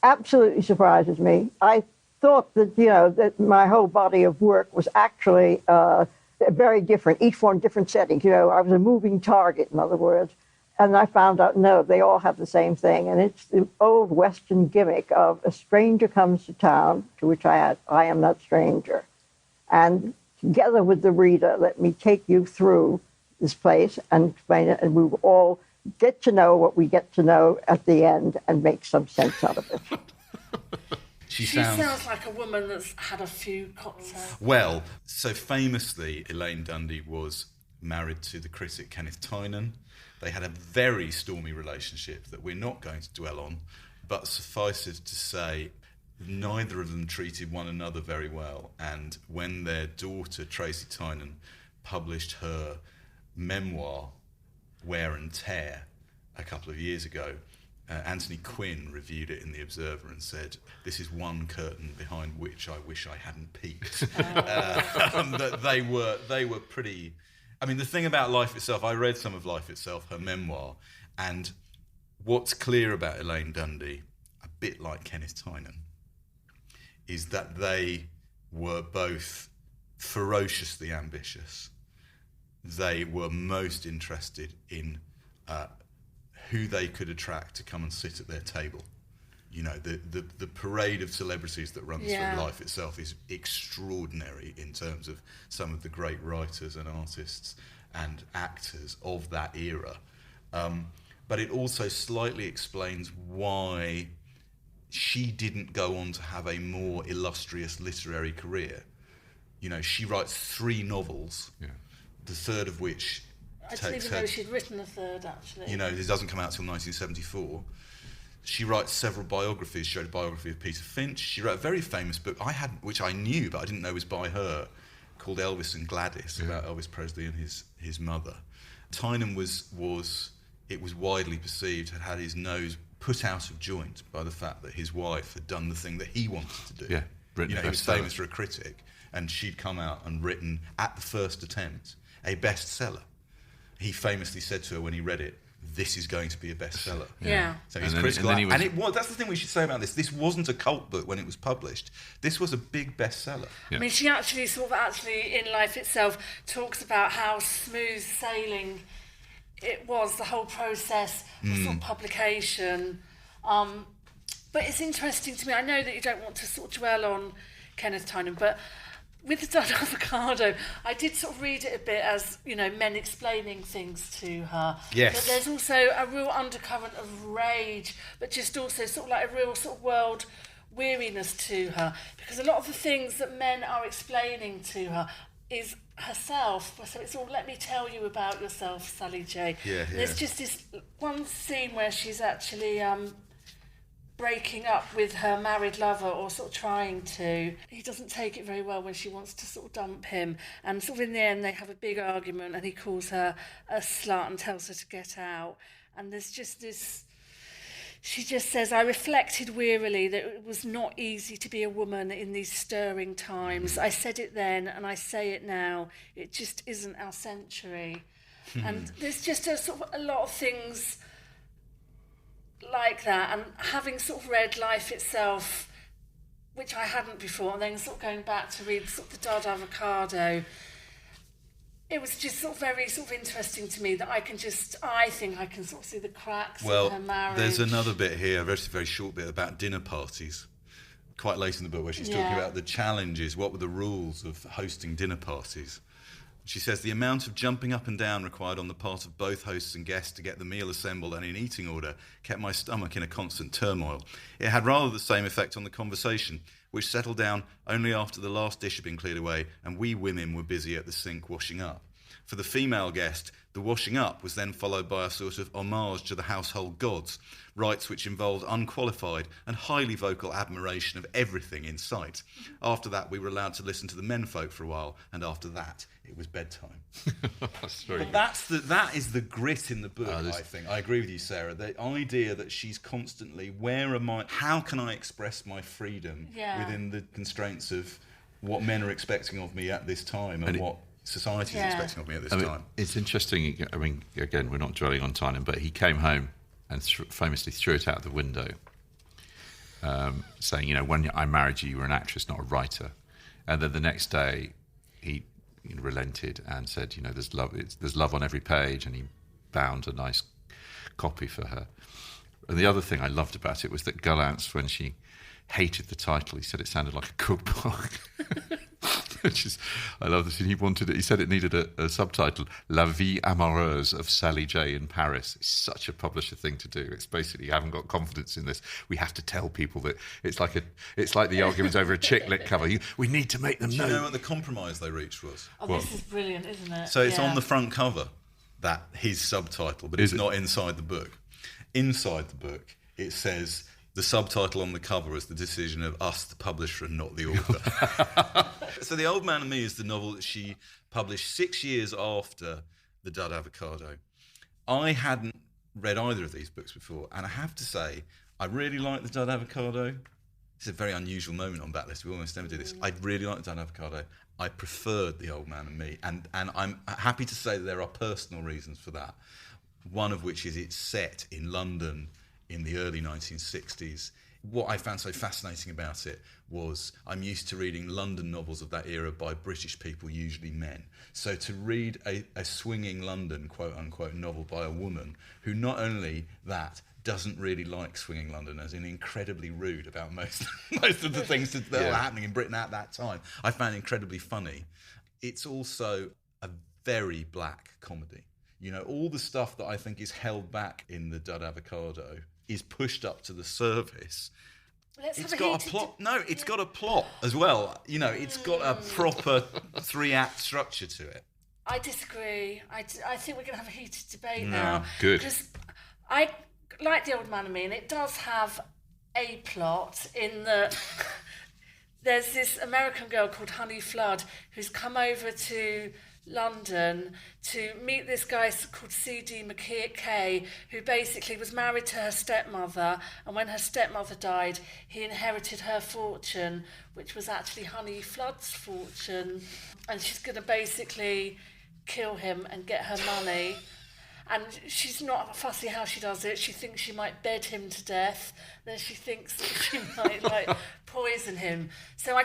absolutely surprises me. I thought that, that my whole body of work was actually very different, each one different settings. I was a moving target, in other words. And I found out, no, they all have the same thing. And it's the old Western gimmick of a stranger comes to town, to which I am that stranger. And together with the reader, let me take you through this place and explain it, and we will all get to know what we get to know at the end and make some sense out of it. She sounds like a woman that's had a few cocktails. Well, so famously, Elaine Dundy was married to the critic Kenneth Tynan. They had a very stormy relationship that we're not going to dwell on, but suffice it to say, neither of them treated one another very well. And when their daughter, Tracy Tynan, published her memoir, Wear and Tear, a couple of years ago, Anthony Quinn reviewed it in The Observer and said, this is one curtain behind which I wish I hadn't peeked. That they were pretty... I mean, the thing about Life Itself, I read some of Life Itself, her memoir, and what's clear about Elaine Dundy, a bit like Kenneth Tynan, is that they were both ferociously ambitious. They were most interested in who they could attract to come and sit at their table. The parade of celebrities that runs through Life Itself is extraordinary in terms of some of the great writers and artists and actors of that era. But it also slightly explains why she didn't go on to have a more illustrious literary career. She writes 3 novels, the third of which I didn't even know she'd written a third, actually. This doesn't come out till 1974. She writes several biographies. She wrote a biography of Peter Finch. She wrote a very famous book, which I knew, but I didn't know was by her, called Elvis and Gladys, about Elvis Presley and his mother. Tynan was widely perceived, had his nose put out of joint by the fact that his wife had done the thing that he wanted to do. Yeah, he was famous for a critic, and she'd come out and written, at the first attempt, a bestseller. He famously said to her when he read it, this is going to be a bestseller. Yeah. So he's critical. And it was, that's the thing we should say about this. This wasn't a cult book when it was published. This was a big bestseller. Yeah. I mean, she actually in Life Itself talks about how smooth sailing it was, the whole process, the sort of publication. But it's interesting to me. I know that you don't want to sort of dwell on Kenneth Tynan, but with the Dud Avocado, I did sort of read it a bit as, men explaining things to her. Yes. But there's also a real undercurrent of rage, but just also sort of like a real sort of world weariness to her. Because a lot of the things that men are explaining to her is herself. So it's all, let me tell you about yourself, Sally J. Yeah. There's just this one scene where she's actually... breaking up with her married lover, or sort of trying to. He doesn't take it very well when she wants to sort of dump him, and sort of in the end they have a big argument and he calls her a slut and tells her to get out. And there's just this, she just says, I reflected wearily that it was not easy to be a woman in these stirring times. I said it then and I say it now, it just isn't our century. And there's just a lot of things like that, and having sort of read Life Itself, which I hadn't before, and then sort of going back to read sort of the Dud Avocado, it was just sort of very sort of interesting to me that I think I can sort of see the cracks in her marriage. There's another bit here, a very short bit, about dinner parties, quite late in the book, where she's talking about the challenges, what were the rules of hosting dinner parties. She says, the amount of jumping up and down required on the part of both hosts and guests to get the meal assembled and in eating order kept my stomach in a constant turmoil. It had rather the same effect on the conversation, which settled down only after the last dish had been cleared away and we women were busy at the sink washing up. For the female guest, the washing up was then followed by a sort of homage to the household gods, rites which involved unqualified and highly vocal admiration of everything in sight. After that, we were allowed to listen to the menfolk for a while, and after that, it was bedtime. But that is the grit in the book, I think. I agree with you, Sarah. The idea that she's constantly, how can I express my freedom within the constraints of what men are expecting of me at this time and what society is expecting of me at this time. It's interesting. I mean, again, we're not dwelling on Tynan, but he came home and famously threw it out the window, saying, when I married you, you were an actress, not a writer. And then the next day, he relented and said, there's love on every page, and he bound a nice copy for her. And the other thing I loved about it was that Gullance, when she hated the title, he said it sounded like a cookbook. I love this. He said it needed a subtitle, La Vie Amoureuse of Sally J in Paris. It's such a publisher thing to do. It's basically, you haven't got confidence in this. We have to tell people that it's like the arguments over a chick lit cover. We need to make them know. Do you know what the compromise they reached was? This is brilliant, isn't it? So it's on the front cover, his subtitle, but it's not inside the book. Inside the book, it says, the subtitle on the cover was the decision of us, the publisher, and not the author. So The Old Man and Me is the novel that she published 6 years after The Dud Avocado. I hadn't read either of these books before, and I have to say, I really like The Dud Avocado. It's a very unusual moment on Backlist. We almost never do this. I really like The Dud Avocado. I preferred The Old Man and Me, and I'm happy to say that there are personal reasons for that, one of which is it's set in London in the early 1960s. What I found so fascinating about it was I'm used to reading London novels of that era by British people, usually men. So to read a swinging London, quote-unquote, novel by a woman who not only that doesn't really like swinging London, as in incredibly rude about most of the things that were happening in Britain at that time, I found incredibly funny. It's also a very black comedy. All the stuff that I think is held back in The Dud Avocado is pushed up to the surface. It's got a plot. It's got a plot as well. It's got a proper 3-act structure to it. I disagree. I think we're going to have a heated debate now. Good. Because I like The Old Man and Me, and it does have a plot in that there's this American girl called Honey Flood who's come over to London to meet this guy called C.D. McKay, who basically was married to her stepmother, and when her stepmother died, he inherited her fortune, which was actually Honey Flood's fortune, and she's going to basically kill him and get her money. And she's not fussy how she does it. She thinks she might bed him to death. Then she thinks that she might poison him. So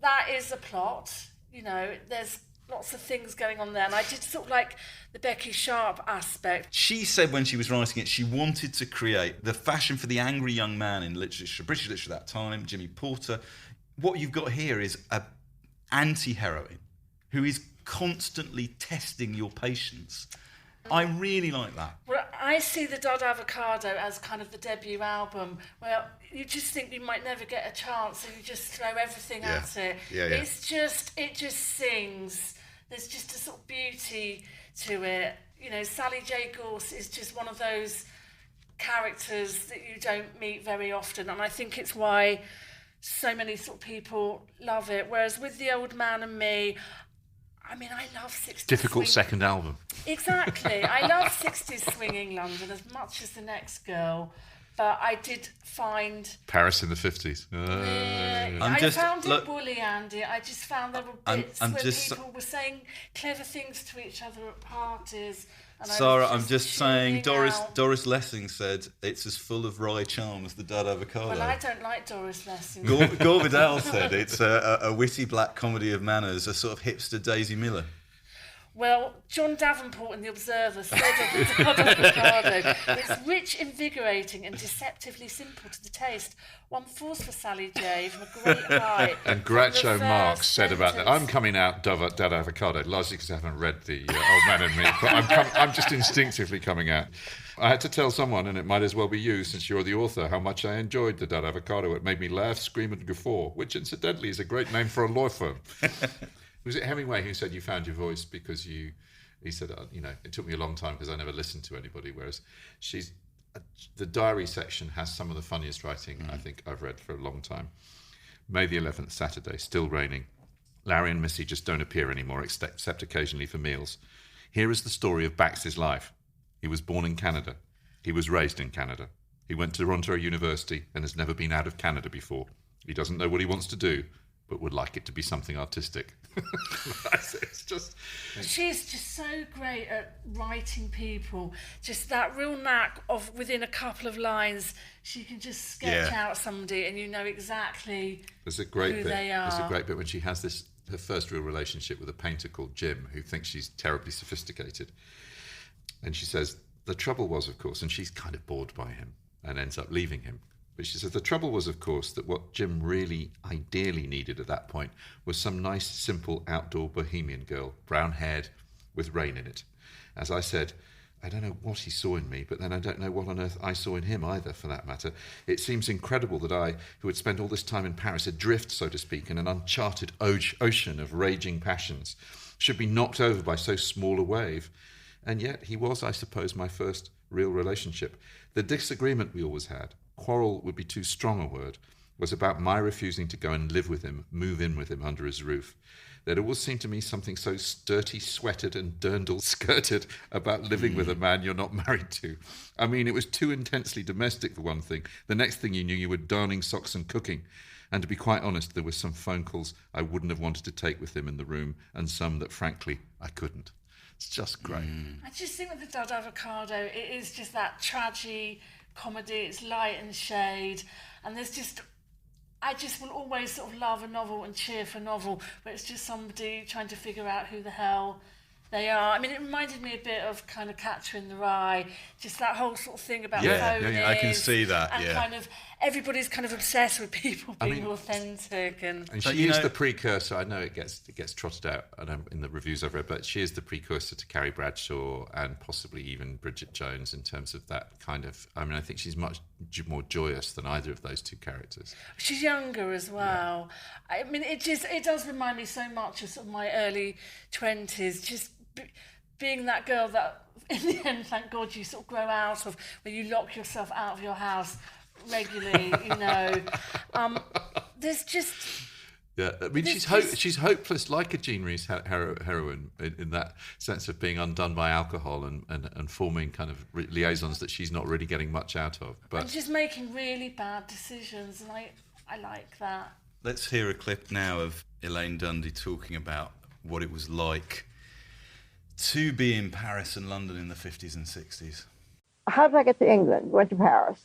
that is a plot. There's lots of things going on there, and I did sort of like the Becky Sharp aspect. She said when she was writing it, she wanted to create the fashion for the angry young man in literature, British literature at that time, Jimmy Porter. What you've got here is an anti-heroine who is constantly testing your patience. I really like that. Well, I see The Dud Avocado as kind of the debut album where you just think you might never get a chance, so you just throw everything at it. It just sings. There's just a sort of beauty to it. Sally J. Gorse is just one of those characters that you don't meet very often, and I think it's why so many sort of people love it. Whereas with The Old Man and Me, I love 60s. Difficult second album. Exactly. I love 60s swinging London as much as the next girl, but I did find Paris in the 50s. I found it woolly, Andy. I just found there were bits where people were saying clever things to each other at parties, And Sarra, I was I'm just saying, tuning out. Doris Lessing said it's as full of rye charm as the Dud Avocado. Well, I don't like Doris Lessing. Gore Vidal said it's a witty black comedy of manners, a sort of hipster Daisy Miller. Well, John Davenport in The Observer said of the Dud Avocado, it's rich, invigorating and deceptively simple to the taste. One falls for Sally J from a great height. And Groucho Marx said about that, I'm coming out Dud Avocado, largely because I haven't read The Old Man and Me, but I'm just instinctively coming out. I had to tell someone, and it might as well be you, since you're the author, how much I enjoyed the Dud Avocado. It made me laugh, scream and guffaw, which incidentally is a great name for a law firm. Was it Hemingway who said you found your voice because he said, it took me a long time because I never listened to anybody, whereas the diary section has some of the funniest writing I think I've read for a long time. May the 11th, Saturday, still raining. Larry and Missy just don't appear anymore, except occasionally for meals. Here is the story of Bax's life. He was born in Canada. He was raised in Canada. He went to Toronto University and has never been out of Canada before. He doesn't know what he wants to do, but would like it to be something artistic. It's just... She's just so great at writing people. Just that real knack of within a couple of lines, she can just sketch out somebody and you know exactly who they are. There's a great bit when she has her first real relationship with a painter called Jim, who thinks she's terribly sophisticated. And she says, the trouble was, of course, and she's kind of bored by him and ends up leaving him. But she says, the trouble was, of course, that what Jim really ideally needed at that point was some nice, simple, outdoor bohemian girl, brown-haired, with rain in it. As I said, I don't know what he saw in me, but then I don't know what on earth I saw in him either, for that matter. It seems incredible that I, who had spent all this time in Paris, adrift, so to speak, in an uncharted ocean of raging passions, should be knocked over by so small a wave. And yet he was, I suppose, my first real relationship. The disagreement we always had, quarrel would be too strong a word, was about my refusing to go and live with him, move in with him under his roof. There always seemed to me something so dirty, sweated and dirndl-skirted about living with a man you're not married to. I mean, it was too intensely domestic for one thing. The next thing you knew, you were darning socks and cooking. And to be quite honest, there were some phone calls I wouldn't have wanted to take with him in the room, and some that, frankly, I couldn't. It's just great. I just think with the Dud Avocado, it is just that tragedy comedy. It's light and shade, and I just will always sort of love a novel and cheer for a novel where it's just somebody trying to figure out who the hell they are. I mean, it reminded me a bit of kind of Catcher in the Rye, just that whole sort of thing about phonies. I can see that. And kind of everybody's kind of obsessed with people being authentic, and she is the precursor. I know it gets trotted out in the reviews I've read, but she is the precursor to Carrie Bradshaw and possibly even Bridget Jones in terms of that kind of. I mean, I think she's much more joyous than either of those two characters. She's younger as well. Yeah. I mean, it does remind me so much of, sort of my early 20s, just being that girl that in the end, thank God, you sort of grow out of, when you lock yourself out of your house regularly, there's just... Yeah, I mean, she's hopeless, like a Jean Rhys heroine, in that sense of being undone by alcohol and forming kind of liaisons that she's not really getting much out of. But and just making really bad decisions, and I like that. Let's hear a clip now of Elaine Dundy talking about what it was like to be in Paris and London in the 50s and 60s. How did I get to England? Went to Paris.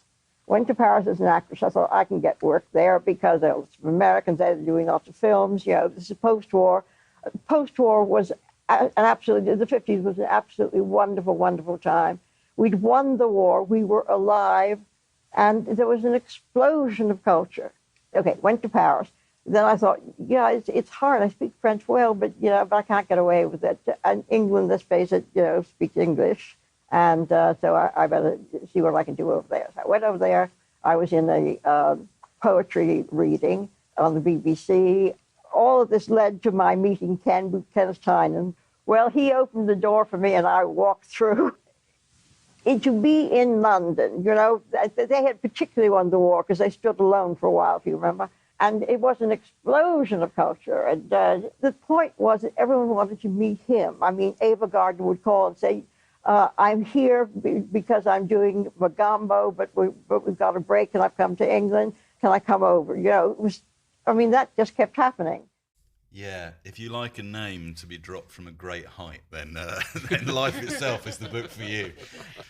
Went to Paris as an actress. I thought I can get work there because there were some Americans there doing lots of films. This is post-war. Post-war was the 50s was an absolutely wonderful, wonderful time. We'd won the war. We were alive. And there was an explosion of culture. Okay, went to Paris. Then I thought, it's hard. I speak French well, but I can't get away with it. And England, let's face it, speaks English. And so I better see what I can do over there. So I went over there. I was in a poetry reading on the BBC. All of this led to my meeting Kenneth Tynan. Well, he opened the door for me, and I walked through. To be in London, they had particularly won the war because they stood alone for a while, if you remember. And it was an explosion of culture. And the point was that everyone wanted to meet him. I mean, Ava Gardner would call and say, I'm here because I'm doing Magambo, but we've got a break and I've come to England. Can I come over? That just kept happening. Yeah, if you like a name to be dropped from a great height, then Life Itself is the book for you.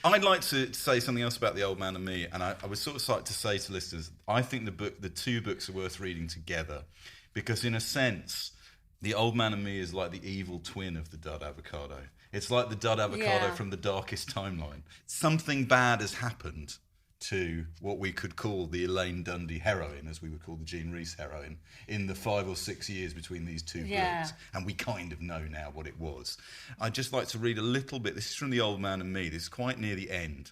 I'd like to say something else about The Old Man and Me, and I was sort of like to say to listeners, I think the two books are worth reading together, because in a sense, The Old Man and Me is like the evil twin of the Dud Avocado. It's like the Dud Avocado from the darkest timeline. Something bad has happened to what we could call the Elaine Dundy heroine, as we would call the Jean Rhys heroine, in the 5 or 6 years between these two books. And we kind of know now what it was. I'd just like to read a little bit. This is from The Old Man and Me. This is quite near the end.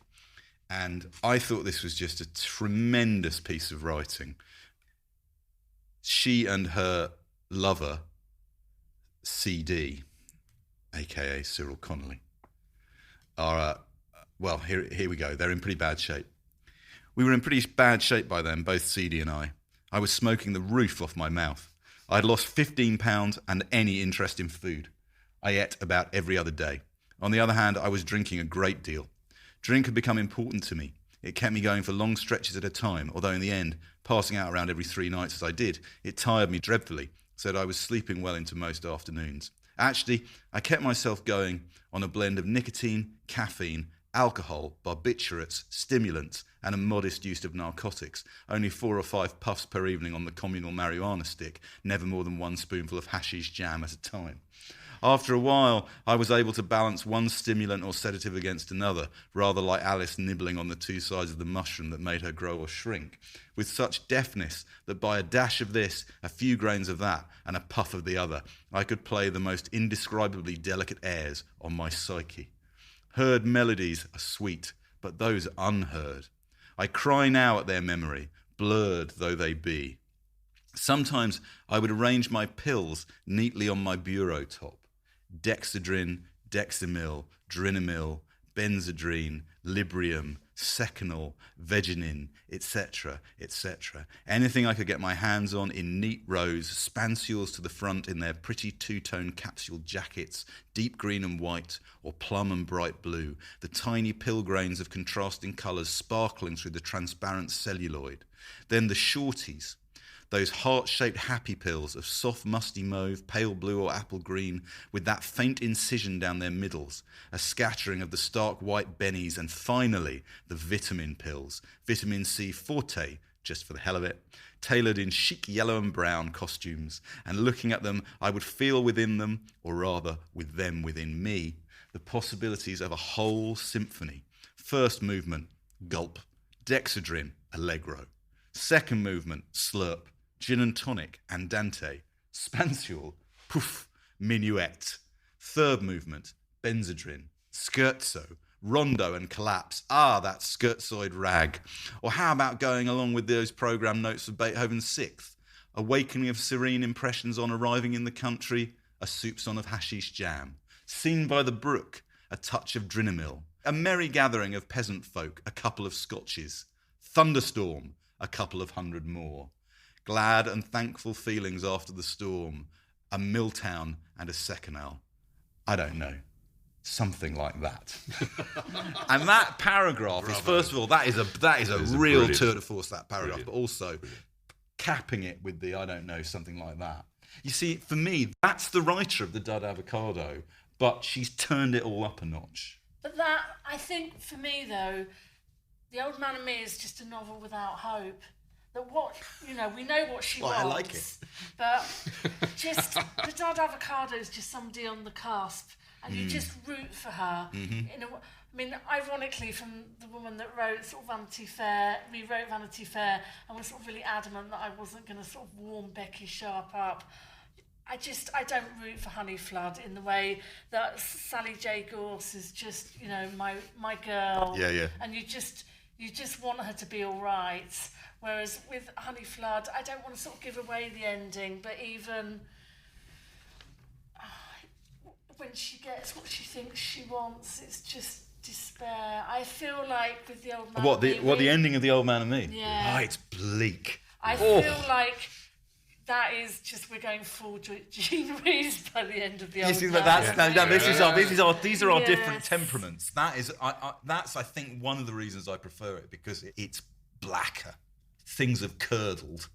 And I thought this was just a tremendous piece of writing. She and her lover, CD, a.k.a. Cyril Connolly, are, well, here we go. They're in pretty bad shape. We were in pretty bad shape by then, both CD and I. I was smoking the roof off my mouth. I had lost 15 pounds and any interest in food. I ate about every other day. On the other hand, I was drinking a great deal. Drink had become important to me. It kept me going for long stretches at a time, although in the end, passing out around every 3 nights as I did, it tired me dreadfully, so that I was sleeping well into most afternoons. Actually, I kept myself going on a blend of nicotine, caffeine, alcohol, barbiturates, stimulants, and a modest use of narcotics, only 4 or 5 puffs per evening on the communal marijuana stick, never more than 1 spoonful of hashish jam at a time. After a while, I was able to balance one stimulant or sedative against another, rather like Alice nibbling on the 2 sides of the mushroom that made her grow or shrink, with such deftness that by a dash of this, a few grains of that, and a puff of the other, I could play the most indescribably delicate airs on my psyche. Heard melodies are sweet, but those unheard. I cry now at their memory, blurred though they be. Sometimes I would arrange my pills neatly on my bureau top. Dexedrine, Dexamyl, Drinamyl, Benzedrine, Librium, Seconal, Vegenin, etc., etc. Anything I could get my hands on in neat rows, spansules to the front in their pretty 2-tone capsule jackets, deep green and white, or plum and bright blue, the tiny pill grains of contrasting colours sparkling through the transparent celluloid. Then the shorties, those heart-shaped happy pills of soft musty mauve, pale blue or apple green, with that faint incision down their middles, a scattering of the stark white bennies, and finally the vitamin pills, vitamin C forte, just for the hell of it, tailored in chic yellow and brown costumes, and looking at them, I would feel within them, or rather with them within me, the possibilities of a whole symphony. First movement, gulp, Dexedrine, allegro. Second movement, slurp, gin and tonic, andante, spansual, poof, minuet. Third movement, Benzedrine, scherzo, rondo and collapse. Ah, that scherzoid rag. Or how about going along with those programme notes of Beethoven's Sixth? Awakening of serene impressions on arriving in the country, a soupçon of hashish jam. Seen by the brook, a touch of Drinamyl. A merry gathering of peasant folk, a couple of scotches. Thunderstorm, a couple of 100 more. Glad and thankful feelings after the storm, a Milltown and a Seconal. I don't know. Something like that. And that paragraph is, first of all, that is a real tour de force, that paragraph, but also capping it with the, I don't know, something like that. You see, for me, that's the writer of the Dud Avocado, but she's turned it all up a notch. But that, I think, for me, though, The Old Man and Me is just a novel without hope. That what, you know, we know what she wants. I like it. But just, the Dud Avocado is just somebody on the cusp, and you just root for her. Mm-hmm. I mean, ironically, from the woman that wrote sort of Vanity Fair, rewrote Vanity Fair, and was sort of really adamant that I wasn't going to sort of warm Becky Sharp up. I don't root for Honey Flood in the way that Sally J. Gorse is just, you know, my girl. Yeah. And you just want her to be all right. Whereas with Honey Flood, I don't want to sort of give away the ending, but even when she gets what she thinks she wants, it's just despair. I feel like with The Old Man the ending of The Old Man and Me? Yeah. Oh, it's bleak. I feel like that is just, we're going full Jean Rhys by the end of The Old Man. These are our different temperaments. That's I think one of the reasons I prefer it, because it's blacker. Things have curdled.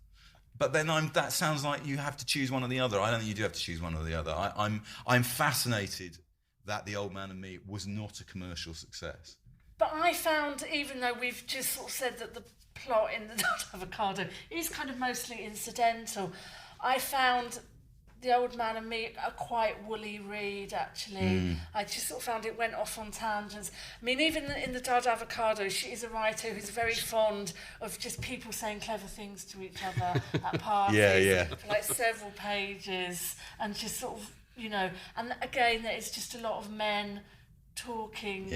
But then that sounds like you have to choose one or the other. I don't think you do have to choose one or the other. I'm fascinated that The Old Man and Me was not a commercial success. But I found, even though we've just sort of said that the plot in The Dud Avocado is kind of mostly incidental, I found The Old Man and Me a quite woolly read, actually. I just sort of found it went off on tangents. I mean, even in The Dud Avocado, she is a writer who's very fond of just people saying clever things to each other at parties for like several pages, and just sort of, you know, and again, it's just a lot of men talking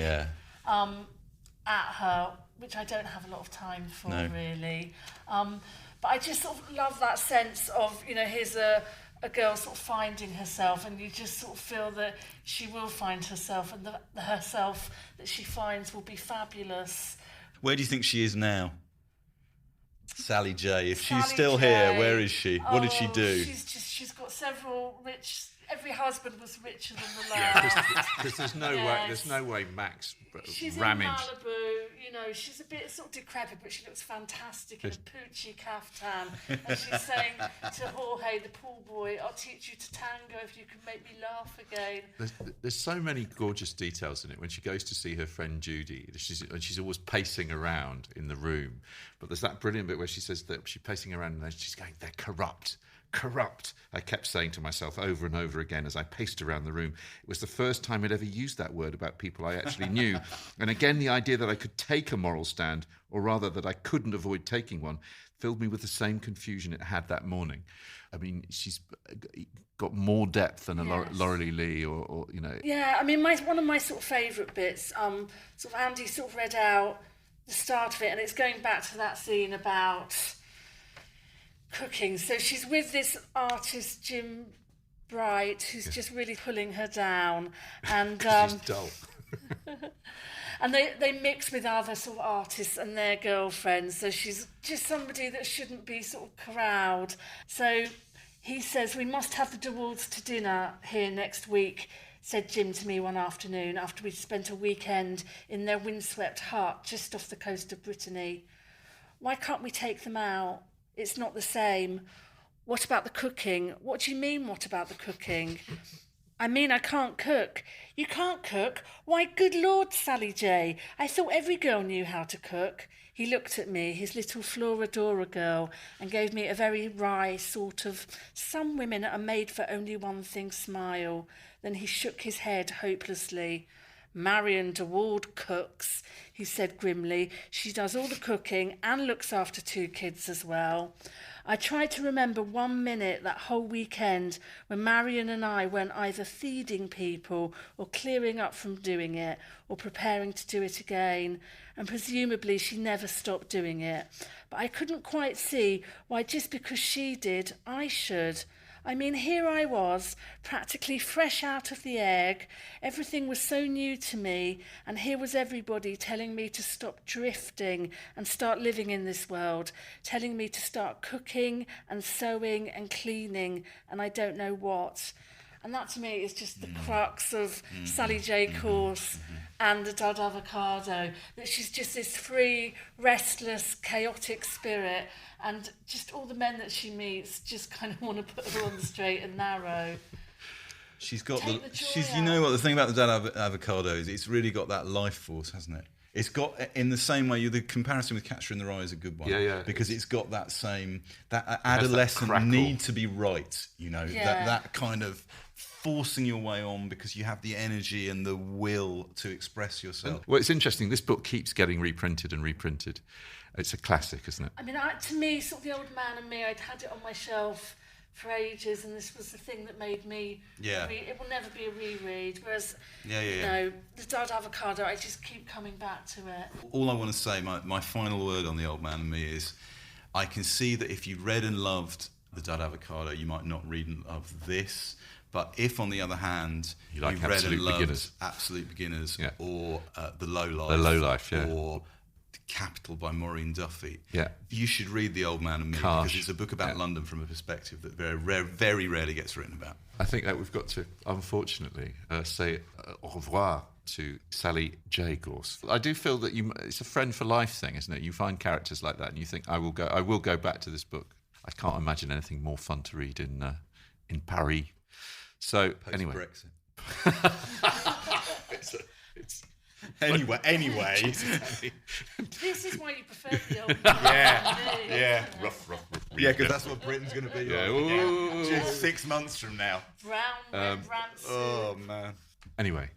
at her, which I don't have a lot of time for, really. But I just sort of love that sense of, you know, here's a girl sort of finding herself, and you just sort of feel that she will find herself, and the herself that she finds will be fabulous. Where do you think she is now? Sally J. If Sally she's still J. here, where is she? What did she do? She's got several rich. Every husband was richer than the last. Because there's no way Max she's ramaged. in Malibu, you know, she's a bit sort of decrepit, but she looks fantastic in a Poochie caftan. And she's saying to Jorge, the pool boy, I'll teach you to tango if you can make me laugh again. There's so many gorgeous details in it. When she goes to see her friend Judy, she's always pacing around in the room. But there's that brilliant bit where she says that she's pacing around and she's going, they're corrupt. I kept saying to myself over and over again as I paced around the room. It was the first time I'd ever used that word about people I actually knew. And again, the idea that I could take a moral stand, or rather that I couldn't avoid taking one, filled me with the same confusion it had that morning. I mean, she's got more depth than a Laurelie Lee or, you know. Yeah, I mean, one of my sort of favourite bits, sort of Andy sort of read out the start of it, and it's going back to that scene about cooking. So she's with this artist, Jim Bright, who's just really pulling her down, and she's dull. and they mix with other sort of artists and their girlfriends. So she's just somebody that shouldn't be sort of corralled. So he says, we must have the DeWalds to dinner here next week, said Jim to me one afternoon after we'd spent a weekend in their windswept hut just off the coast of Brittany. Why can't we take them out? It's not the same. What about the cooking? What do you mean, what about the cooking? I mean, I can't cook. You can't cook? Why, good Lord, Sally J. I thought every girl knew how to cook. He looked at me, his little Floradora girl, and gave me a very wry sort of, some women are made for only one thing smile. Then he shook his head hopelessly. Marion DeWald cooks, he said grimly. She does all the cooking and looks after 2 kids as well. I tried to remember one minute that whole weekend when Marion and I weren't either feeding people or clearing up from doing it or preparing to do it again, and presumably she never stopped doing it. But I couldn't quite see why just because she did, I should. I mean, here I was, practically fresh out of the egg. Everything was so new to me, and here was everybody telling me to stop drifting and start living in this world, telling me to start cooking and sewing and cleaning and I don't know what. And that to me is just the crux of Sally J. Course and the Dud Avocado, that she's just this free, restless, chaotic spirit, and just all the men that she meets just kind of want to put her on the straight and narrow. She's got you know what the thing about the Dud Avocado is, it's really got that life force, hasn't it? It's got, in the same way, the comparison with Catcher in the Rye is a good one. Yeah. Because it's got that same, that adolescent need to be right, you know, that kind of forcing your way on because you have the energy and the will to express yourself. Well, it's interesting, this book keeps getting reprinted and reprinted. It's a classic, isn't it? I mean, to me, sort of The Old Man and Me, I'd had it on my shelf for ages, and this was the thing that made me it will never be a reread, whereas you know, the Dud Avocado, I just keep coming back to it. All I want to say, my final word on The Old Man and Me is, I can see that if you read and loved the Dud Avocado, you might not read and love this, but if on the other hand you read and loved Absolute Beginners or The Low Life, or Capital by Maureen Duffy, you should read The Old Man and Me, because it's a book about London from a perspective that very rarely gets written about. I think that we've got to, unfortunately, say au revoir to Sally J. Gorse. I do feel that it's a friend for life thing, isn't it? You find characters like that and you think, I will go back to this book. I can't imagine anything more fun to read in Paris. So anyway, Brexit. Anyway. This is why you prefer the old. Yeah. rough. Yeah, because that's what Britain's going to be like. Just 6 months from now. Brown, rancid. Oh, man. Anyway,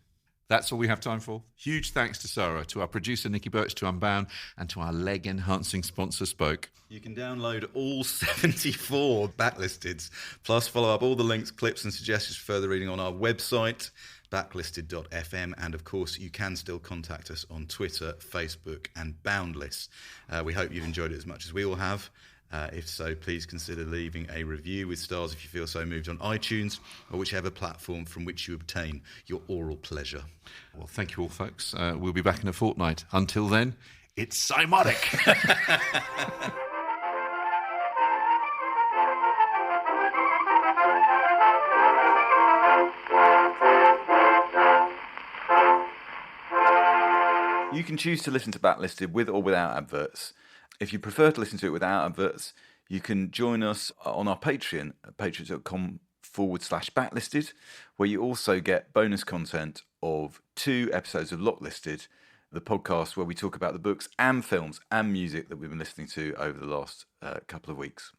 that's all we have time for. Huge thanks to Sarra, to our producer Nikki Birch, to Unbound, and to our leg-enhancing sponsor Spoke. You can download all 74 backlisteds, plus follow up all the links, clips and suggestions for further reading on our website, backlisted.fm, and of course you can still contact us on Twitter, Facebook and Boundless. We hope you've enjoyed it as much as we all have. If so, please consider leaving a review with stars if you feel so moved on iTunes or whichever platform from which you obtain your oral pleasure. Well, thank you all, folks. We'll be back in a fortnight. Until then, it's Cymotic. You can choose to listen to Backlisted with or without adverts. If you prefer to listen to it without adverts, you can join us on our Patreon at patreon.com/backlisted, where you also get bonus content of 2 episodes of Locklisted, the podcast where we talk about the books and films and music that we've been listening to over the last couple of weeks.